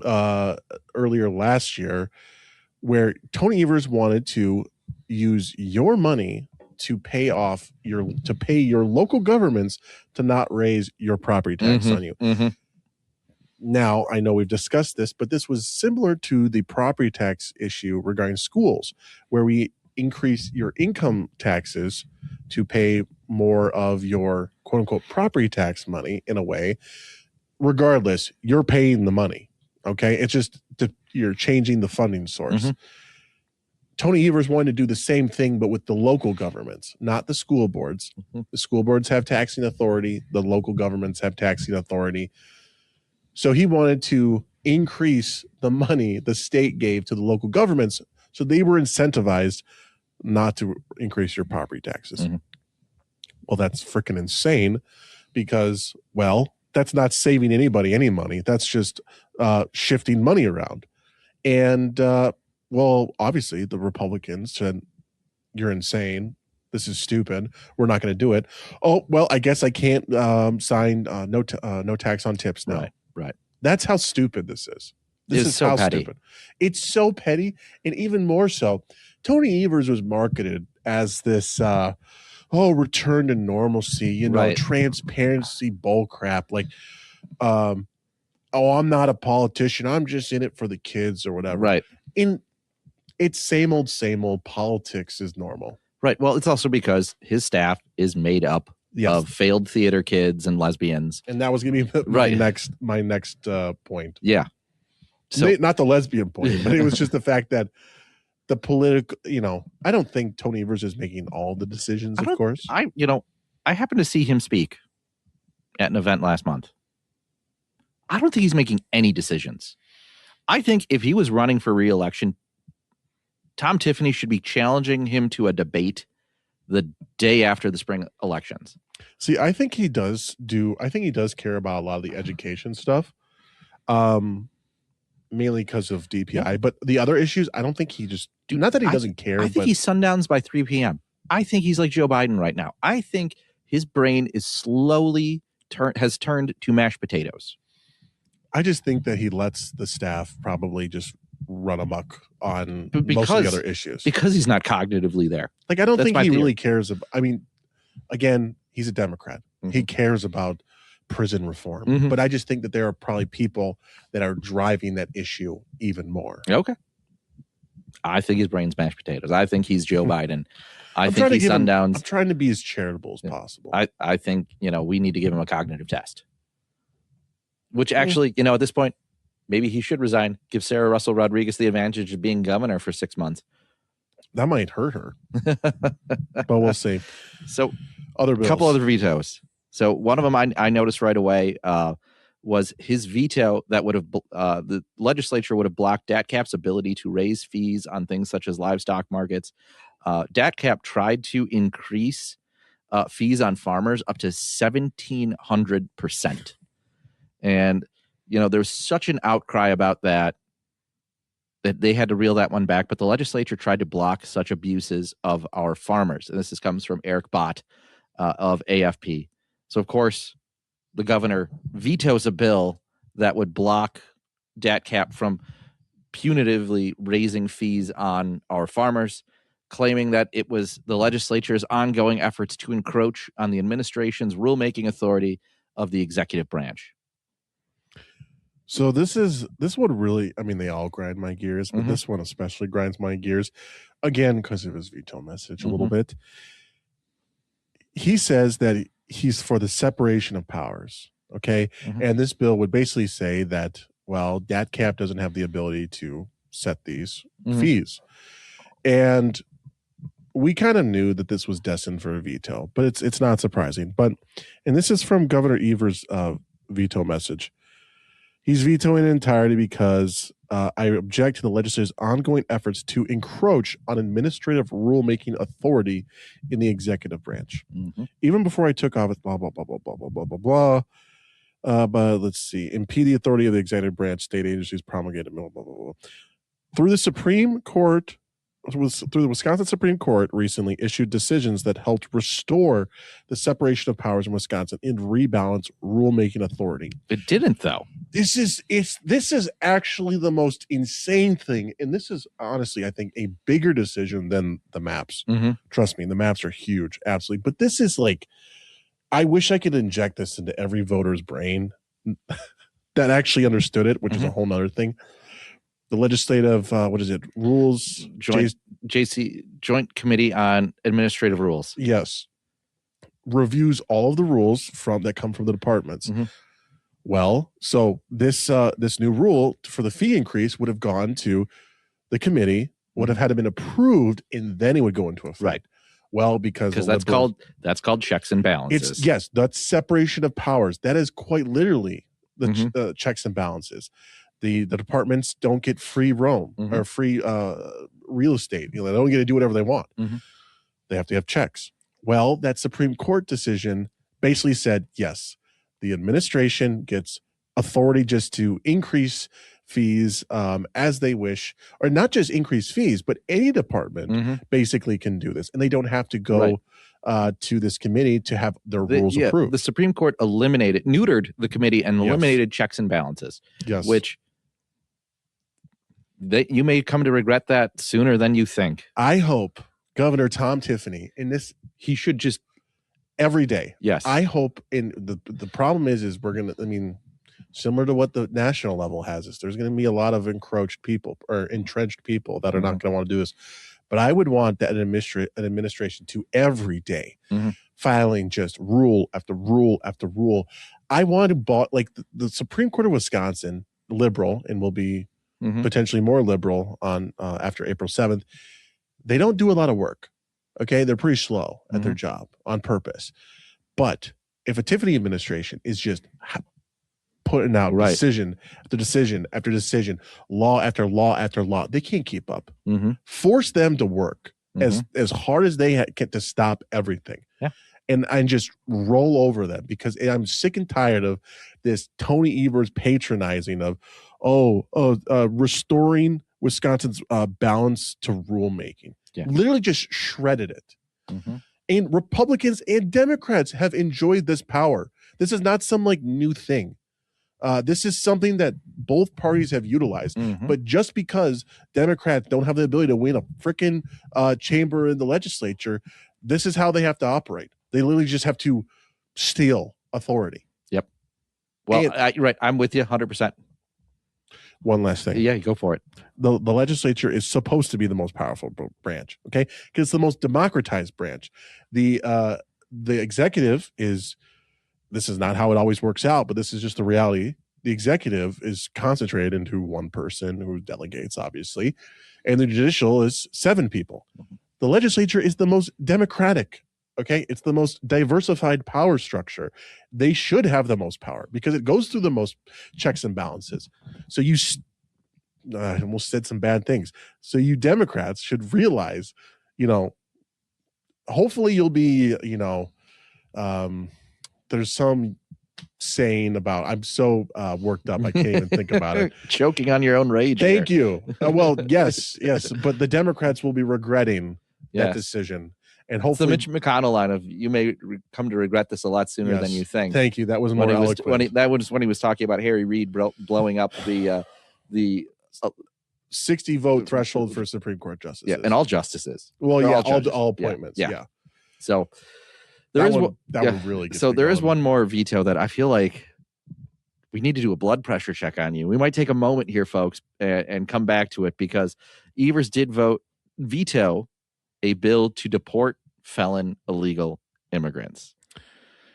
B: earlier last year, where Tony Evers wanted to use your money to pay your local governments to not raise your property tax on you. Now, I know we've discussed this, but this was similar to the property tax issue regarding schools, where we increase your income taxes to pay more of your quote unquote property tax money in a way. Regardless, you're paying the money. Okay. It's just you're changing the funding source. Tony Evers wanted to do the same thing, but with the local governments, not the school boards. The school boards have taxing authority. The local governments have taxing authority. So he wanted to increase the money the state gave to the local governments, so they were incentivized not to increase your property taxes. Well, that's freaking insane because, well, that's not saving anybody any money. That's just shifting money around. And, well, obviously the Republicans said, you're insane. This is stupid. We're not going to do it. Oh, well, I guess I can't sign no tax on tips now.
A: Right.
B: That's how stupid this is. This is
A: so
B: how
A: petty.
B: stupid. It's so petty. And even more so, Tony Evers was marketed as this, return to normalcy, transparency bull crap. Like, I'm not a politician. I'm just in it for the kids or whatever.
A: Right.
B: It's same old politics is normal.
A: Right. Well, it's also because his staff is made up of failed theater kids and lesbians.
B: And that was going to be my next point.
A: Yeah. So
B: not the lesbian point, but it was just the fact that the political, I don't think Tony Evers is making all the decisions, of course.
A: I happened to see him speak at an event last month. I don't think he's making any decisions. I think if he was running for re-election, Tom Tiffany should be challenging him to a debate the day after the spring elections.
B: See, I think he does care about a lot of the education stuff. Mainly because of DPI, but the other issues, I don't think he just not that he doesn't care.
A: I think he's sundowns by 3 p.m. I think he's like Joe Biden right now. I think his brain is slowly has turned to mashed potatoes.
B: I just think that he lets the staff probably just run amok on most of the other issues
A: because he's not cognitively there.
B: Like, I don't think he really cares about. I mean, again, he's a Democrat. He cares about prison reform, but I just think that there are probably people that are driving that issue even more.
A: Okay. I think his brain's mashed potatoes. I think he's Joe Biden. I think he's sundowns.
B: I'm trying to be as charitable as possible.
A: I think, we need to give him a cognitive test, which actually, at this point, maybe he should resign, give Sarah Russell Rodriguez the advantage of being governor for 6 months.
B: That might hurt her, but we'll see.
A: So
B: a
A: couple other vetoes. So one of them I noticed right away was his veto that would have the legislature would have blocked DATCAP's ability to raise fees on things such as livestock markets. DATCAP tried to increase fees on farmers up to 1,700%. And, there's such an outcry about that they had to reel that one back. But the legislature tried to block such abuses of our farmers. And this comes from Eric Bott of AFP. So, of course, the governor vetoes a bill that would block DATCAP from punitively raising fees on our farmers, claiming that it was the legislature's ongoing efforts to encroach on the administration's rulemaking authority of the executive branch.
B: So this one really, they all grind my gears, but this one especially grinds my gears, again, because of his veto message a little bit. He says that he's for the separation of powers, okay? And this bill would basically say that, well, DATCAP doesn't have the ability to set these fees. And we kind of knew that this was destined for a veto, but it's not surprising. And this is from Governor Evers' veto message. He's vetoing it entirely because I object to the legislature's ongoing efforts to encroach on administrative rulemaking authority in the executive branch. Even before I took office, blah, blah, blah, blah, blah, blah, blah, blah, blah. But let's see. Impede the authority of the executive branch, state agencies promulgated, blah, blah, blah, blah. Through the Supreme Court through the Wisconsin Supreme Court recently issued decisions that helped restore the separation of powers in Wisconsin and rebalance rulemaking authority.
A: It didn't, though.
B: This is actually the most insane thing, and this is honestly, I think, a bigger decision than the maps.
A: Mm-hmm.
B: Trust me, the maps are huge, absolutely. But this is like, I wish I could inject this into every voter's brain that actually understood it, which is a whole nother thing. The legislative, rules?
A: Joint Committee on Administrative Rules.
B: Yes. Reviews all of the rules that come from the departments.
A: Mm-hmm.
B: Well, so this new rule for the fee increase would have gone to the committee, would have had to been approved, and then it would go into effect.
A: Right.
B: Well, because
A: that's called checks and balances.
B: That's separation of powers. That is quite literally the checks and balances. The departments don't get free roam or free real estate. They don't get to do whatever they want. They have to have checks. Well, that Supreme Court decision basically said, yes, the administration gets authority just to increase fees as they wish, or not just increase fees, but any department basically can do this, and they don't have to go to this committee to have their rules approved.
A: The Supreme Court neutered the committee and eliminated checks and balances.
B: Yes,
A: which you may come to regret that sooner than you think.
B: I hope Governor Tom Tiffany
A: he should just
B: every day.
A: Yes,
B: I hope. And the problem is we're gonna. I mean, similar to what the national level has, there's going to be a lot of entrenched people that are not going to want to do this. But I would want that an administration to every day filing just rule after rule after rule. I want to like the Supreme Court of Wisconsin, liberal, and will be potentially more liberal on after April 7th. They don't do a lot of work. Okay, they're pretty slow at their job on purpose. But if a Tiffany administration is just putting out decision after decision after decision, law after law after law, they can't keep up. Force them to work as hard as they can to stop everything.
A: Yeah.
B: And just roll over them, because I'm sick and tired of this Tony Evers patronizing of, restoring Wisconsin's balance to rulemaking. Yeah. Literally just shredded it. And Republicans and Democrats have enjoyed this power. This is not some like new thing. This is something that both parties have utilized. But just because Democrats don't have the ability to win a freaking chamber in the legislature, this is how they have to operate. They literally just have to steal authority.
A: Yep. Well, right. I'm with you 100%.
B: One last thing.
A: Yeah, go for it.
B: The legislature is supposed to be the most powerful branch, okay? Because it's the most democratized branch. The executive is, this is not how it always works out, but this is just the reality. The executive is concentrated into one person who delegates, obviously, and the judicial is 7 people. The legislature is the most democratic, okay? It's the most diversified power structure. They should have the most power because it goes through the most checks and balances. So I almost said some bad things. So you Democrats should realize, hopefully you'll be, there's some saying about, I'm so worked up, I can't even think about it.
A: Choking on your own rage.
B: Thank you. Well, yes, but the Democrats will be regretting that decision. And hopefully
A: it's the Mitch McConnell line of, you may come to regret this a lot sooner than you think.
B: Thank you. That was more eloquent.
A: That was when he was talking about Harry Reid blowing up the
B: 60 vote threshold for Supreme Court justices.
A: Yeah, and all justices.
B: Well, all appointments. Yeah.
A: So
B: that would really get
A: there is one more veto that I feel like we need to do a blood pressure check on you. We might take a moment here, folks, and come back to it, because Evers did veto a bill to deport felon illegal immigrants.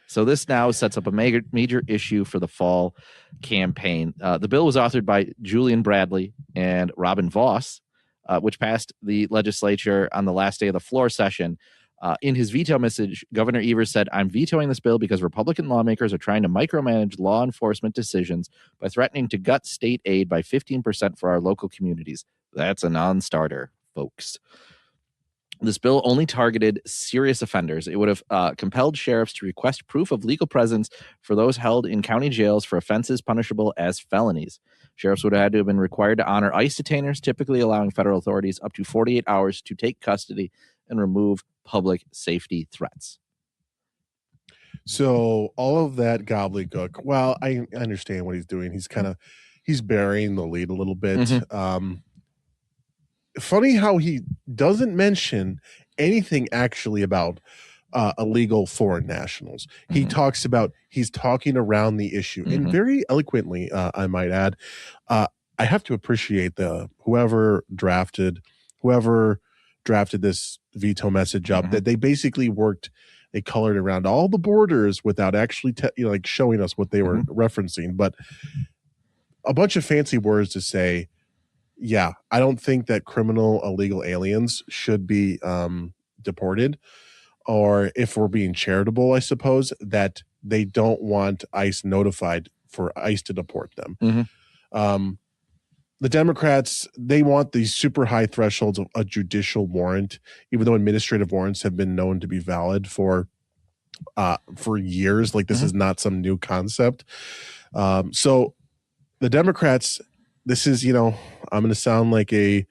A: So this now sets up a major issue for the fall campaign. The bill was authored by Julian Bradley and Robin Voss, which passed the legislature on the last day of the floor session. In his veto message, Governor Evers said, "I'm vetoing this bill because Republican lawmakers are trying to micromanage law enforcement decisions by threatening to gut state aid by 15% for our local communities." That's a non-starter, folks. This bill only targeted serious offenders. It would have compelled sheriffs to request proof of legal presence for those held in county jails for offenses punishable as felonies. Sheriffs would have had to have been required to honor ICE detainers, typically allowing federal authorities up to 48 hours to take custody and remove public safety threats.
B: So all of that gobbledygook, well, I understand what he's doing. He's burying the lead a little bit.
A: Mm-hmm.
B: Funny how he doesn't mention anything actually about illegal foreign nationals. He talks about, he's talking around the issue and very eloquently, I might add. I have to appreciate whoever drafted this veto message up, that they basically they colored around all the borders without actually like showing us what they were referencing, but a bunch of fancy words to say, yeah, I don't think that criminal illegal aliens should be deported, or if we're being charitable, I suppose, that they don't want ICE notified for ICE to deport them. The Democrats, they want these super high thresholds of a judicial warrant, even though administrative warrants have been known to be valid for years. Like, this is not some new concept. So the Democrats, this is, I'm going to sound like an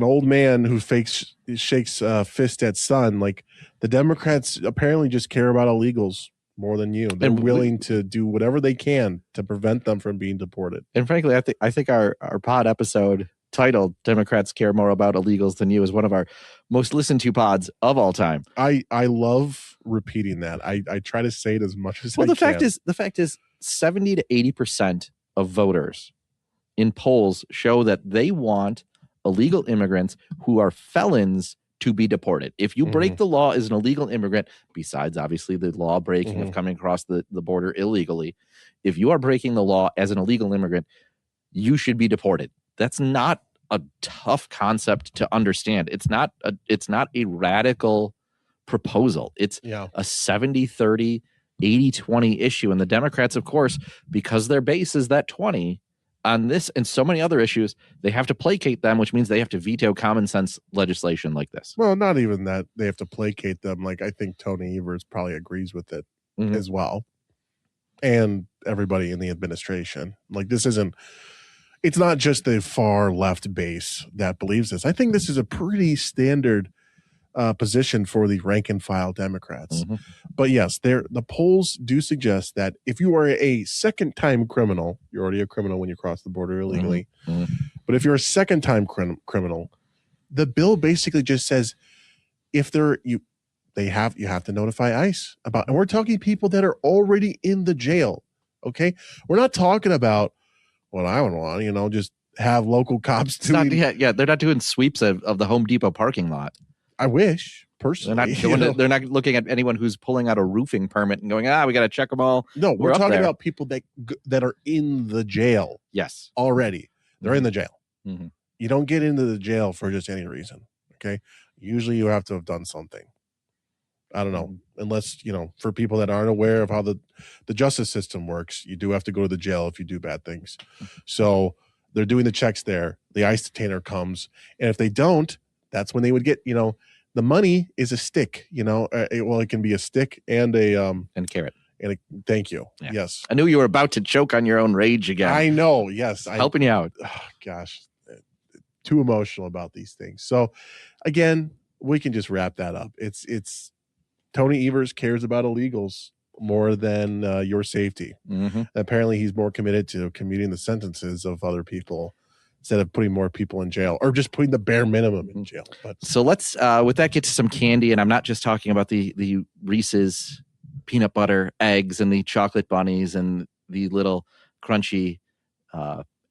B: old man who shakes fist at son. Like, the Democrats apparently just care about illegals more than you. They're willing to do whatever they can to prevent them from being deported.
A: And frankly, I think our pod episode titled "Democrats Care More About Illegals Than You" is one of our most listened to pods of all time.
B: I love repeating that. I try to say it as much as I can.
A: Well, the fact is 70 to 80% of voters in polls show that they want illegal immigrants who are felons to be deported. If you break the law as an illegal immigrant, besides obviously the law breaking of coming across the border illegally, if you are breaking the law as an illegal immigrant, you should be deported. That's not a tough concept to understand. It's not a radical proposal. It's a 70-30, 80-20 issue. And the Democrats, of course, because their base is that 20, on this and so many other issues, they have to placate them, which means they have to veto common sense legislation like this.
B: Well, not even that they have to placate them. Like, I think Tony Evers probably agrees with it as well. And everybody in the administration. Like, it's not just the far left base that believes this. I think this is a pretty standard position for the rank and file Democrats. But yes, the polls do suggest that if you are a second time criminal, you're already a criminal when you cross the border illegally. But if you're a second time criminal, the bill basically just says if you have to notify ICE about, and we're talking people that are already in the jail. Okay, we're not talking about what I would want, just have local cops doing.
A: They're not doing sweeps of the Home Depot parking lot.
B: I wish, personally.
A: They're not looking at anyone who's pulling out a roofing permit and going, we got to check them all.
B: No, we're talking about people that are in the jail.
A: Yes.
B: Already. They're in the jail. You don't get into the jail for just any reason. Okay. Usually you have to have done something. I don't know. Unless, for people that aren't aware of how the justice system works, you do have to go to the jail if you do bad things. So they're doing the checks there. The ICE detainer comes. And if they don't, that's when they would get, the money is a stick, it can be a stick and and
A: carrot.
B: Thank you. Yeah. Yes.
A: I knew you were about to choke on your own rage again.
B: I know. Yes.
A: Helping you out.
B: Oh, gosh, too emotional about these things. So again, we can just wrap that up. It's Tony Evers cares about illegals more than your safety. Apparently he's more committed to commuting the sentences of other people instead of putting more people in jail, or just putting the bare minimum in jail.
A: So let's, with that, get to some candy. And I'm not just talking about the Reese's peanut butter eggs and the chocolate bunnies and the little crunchy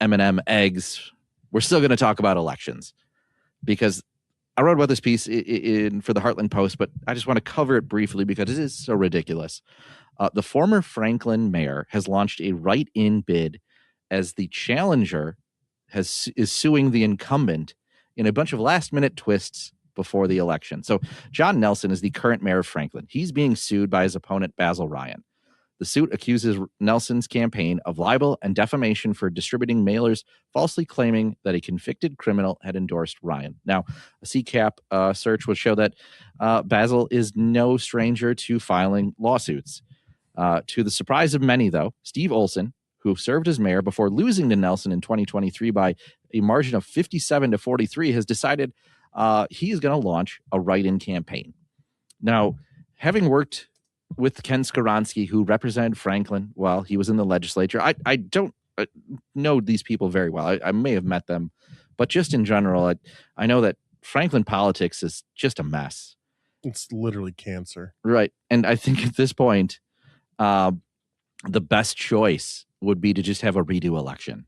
A: M&M eggs. We're still going to talk about elections, because I wrote about this piece for the Heartland Post, but I just want to cover it briefly because it is so ridiculous. The former Franklin mayor has launched a write-in bid as the challenger is suing the incumbent in a bunch of last-minute twists before the election. So John Nelson is the current mayor of Franklin. He's being sued by his opponent, Basil Ryan. The suit accuses Nelson's campaign of libel and defamation for distributing mailers falsely claiming that a convicted criminal had endorsed Ryan. Now, a CCAP search will show that Basil is no stranger to filing lawsuits. To the surprise of many, though, Steve Olson, who served as mayor before losing to Nelson in 2023 by a margin of 57-43, has decided he is going to launch a write-in campaign. Now, having worked with Ken Skoronsky, who represented Franklin while he was in the legislature, I don't know these people very well. I may have met them, but just in general, I know that Franklin politics is just a mess.
B: It's literally cancer.
A: Right. And I think at this point, the best choice would be to just have a redo election.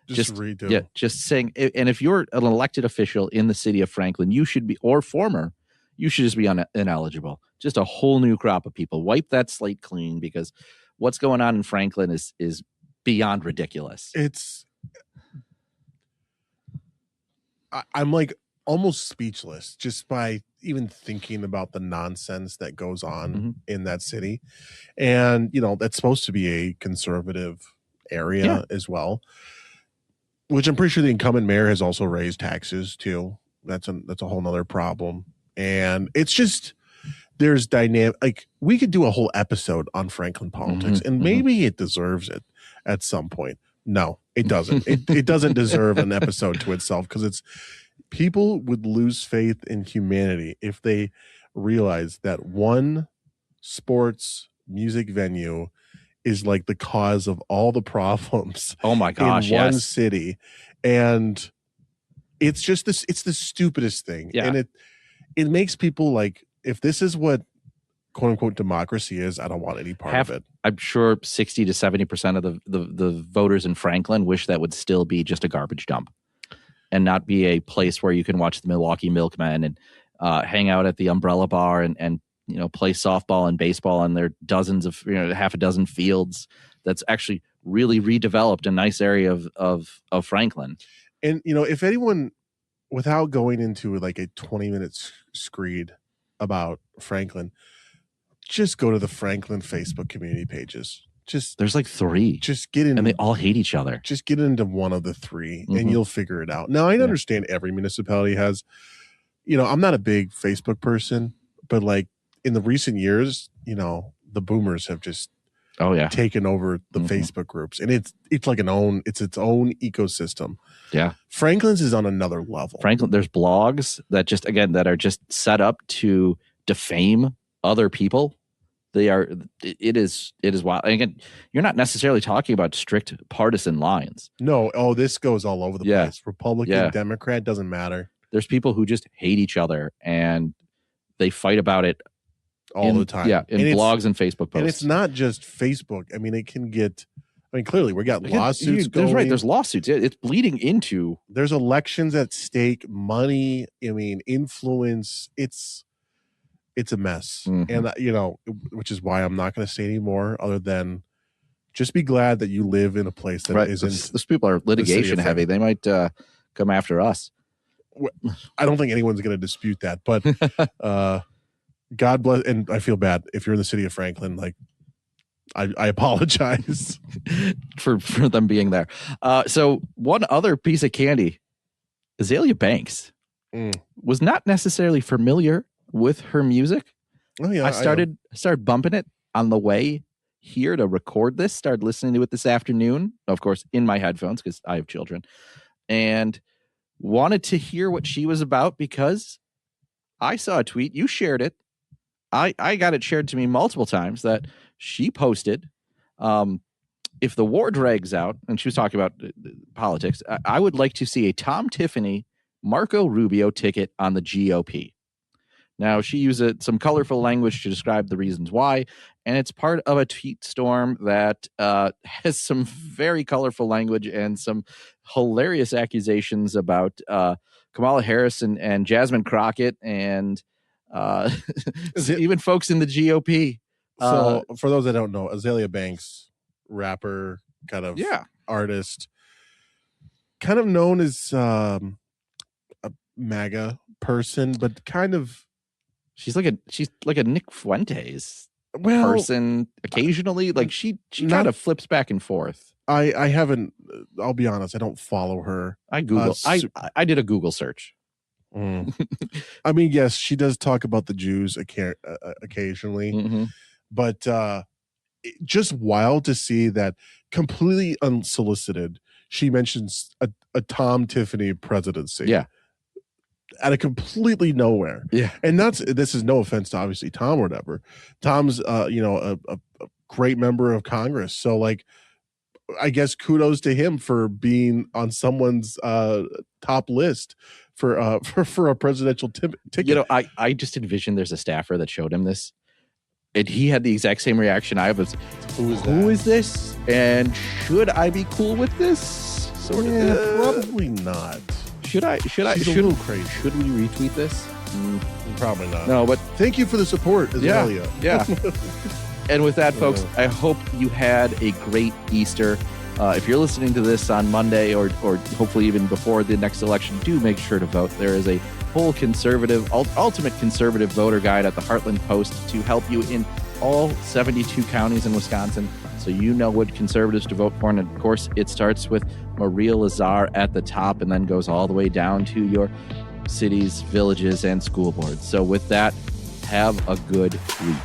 B: Just redo.
A: Yeah, just saying. And if you're an elected official in the city of Franklin, you should be, or former, you should just be ineligible. Just a whole new crop of people. Wipe that slate clean, because what's going on in Franklin is beyond ridiculous.
B: I'm like almost speechless just by even thinking about the nonsense that goes on in that city. And, that's supposed to be a conservative area as well, which I'm pretty sure the incumbent mayor has also raised taxes too. That's a whole nother problem. And it's just, there's dynamic, like we could do a whole episode on Franklin politics and maybe it deserves it at some point. No, it doesn't. It doesn't deserve an episode to itself, because people would lose faith in humanity if they realize that one sports music venue is like the cause of all the problems.
A: Oh my gosh,
B: in one city. And it's just this, it's the stupidest thing.
A: Yeah.
B: And it makes people like, if this is what quote unquote democracy is, I don't want any part of it.
A: I'm sure 60 to 70% of the voters in Franklin wish that would still be just a garbage dump and not be a place where you can watch the Milwaukee Milkmen and hang out at the Umbrella Bar and play softball and baseball, and there are dozens of half a dozen fields. That's actually really redeveloped a nice area of Franklin.
B: And if anyone, without going into like a 20-minute screed about Franklin, just go to the Franklin Facebook community pages.
A: There's like 3.
B: Just get in,
A: and they all hate each other.
B: Just get into one of the 3 and you'll figure it out. Now, I understand every municipality has, I'm not a big Facebook person, but like in the recent years, the boomers have just taken over the Facebook groups, and it's like its own ecosystem.
A: Yeah.
B: Franklin's is on another level.
A: There's blogs that are just set up to defame other people. It is wild. And again, you're not necessarily talking about strict partisan lines.
B: No. Oh, this goes all over the place. Republican, Democrat, doesn't matter.
A: There's people who just hate each other and they fight about it
B: all the time.
A: Yeah. In blogs and Facebook posts.
B: And it's not just Facebook. I mean, it can get, clearly we got lawsuits going.
A: That's right. There's lawsuits. It's bleeding into.
B: There's elections at stake, money. Influence. It's a mess. And, which is why I'm not going to say any more other than just be glad that you live in a place that isn't.
A: Those people are litigation heavy. They might come after us.
B: I don't think anyone's going to dispute that, but God bless. And I feel bad if you're in the city of Franklin, like I apologize
A: for them being there. So one other piece of candy, Azealia Banks was not necessarily familiar with her music.
B: Oh yeah,
A: I started bumping it on the way here to record this. Started listening to it this afternoon, of course, in my headphones because I have children, and wanted to hear what she was about because I saw a tweet. You shared it. I got it shared to me multiple times that she posted. If the war drags out, and she was talking about politics, I would like to see a Tom Tiffany, Marco Rubio ticket on the GOP. Now, she used some colorful language to describe the reasons why, and it's part of a tweet storm that has some very colorful language and some hilarious accusations about Kamala Harris and Jasmine Crockett and even folks in the GOP.
B: So, for those that don't know, Azealia Banks, rapper, kind of artist, kind of known as a MAGA person, but kind of.
A: She's like a Nick Fuentes person occasionally. Like she kind of flips back and forth.
B: I haven't. I'll be honest. I don't follow her.
A: I I did a Google search.
B: I mean, yes, she does talk about the Jews occasionally, but just wild to see that completely unsolicited. She mentions a Tom Tiffany presidency.
A: Yeah.
B: Out of completely nowhere.
A: Yeah.
B: And this is no offense to obviously Tom or whatever. Tom's a great member of Congress. So like, I guess kudos to him for being on someone's top list for a presidential ticket.
A: I just envisioned there's a staffer that showed him this, and he had the exact same reaction I was. Who is this? And should I be cool with this?
B: Probably not.
A: Should I?
B: She's a little crazy.
A: Should we retweet this?
B: Probably not.
A: No, but
B: thank you for the support, Azealia.
A: Yeah. And with that, folks, I hope you had a great Easter. If you're listening to this on Monday or hopefully even before the next election, do make sure to vote. There is a whole ultimate conservative voter guide at the Heartland Post to help you in all 72 counties in Wisconsin, so you know what conservatives to vote for. And of course, it starts with Maria Lazar at the top and then goes all the way down to your cities, villages, and school boards. So with that, have a good week.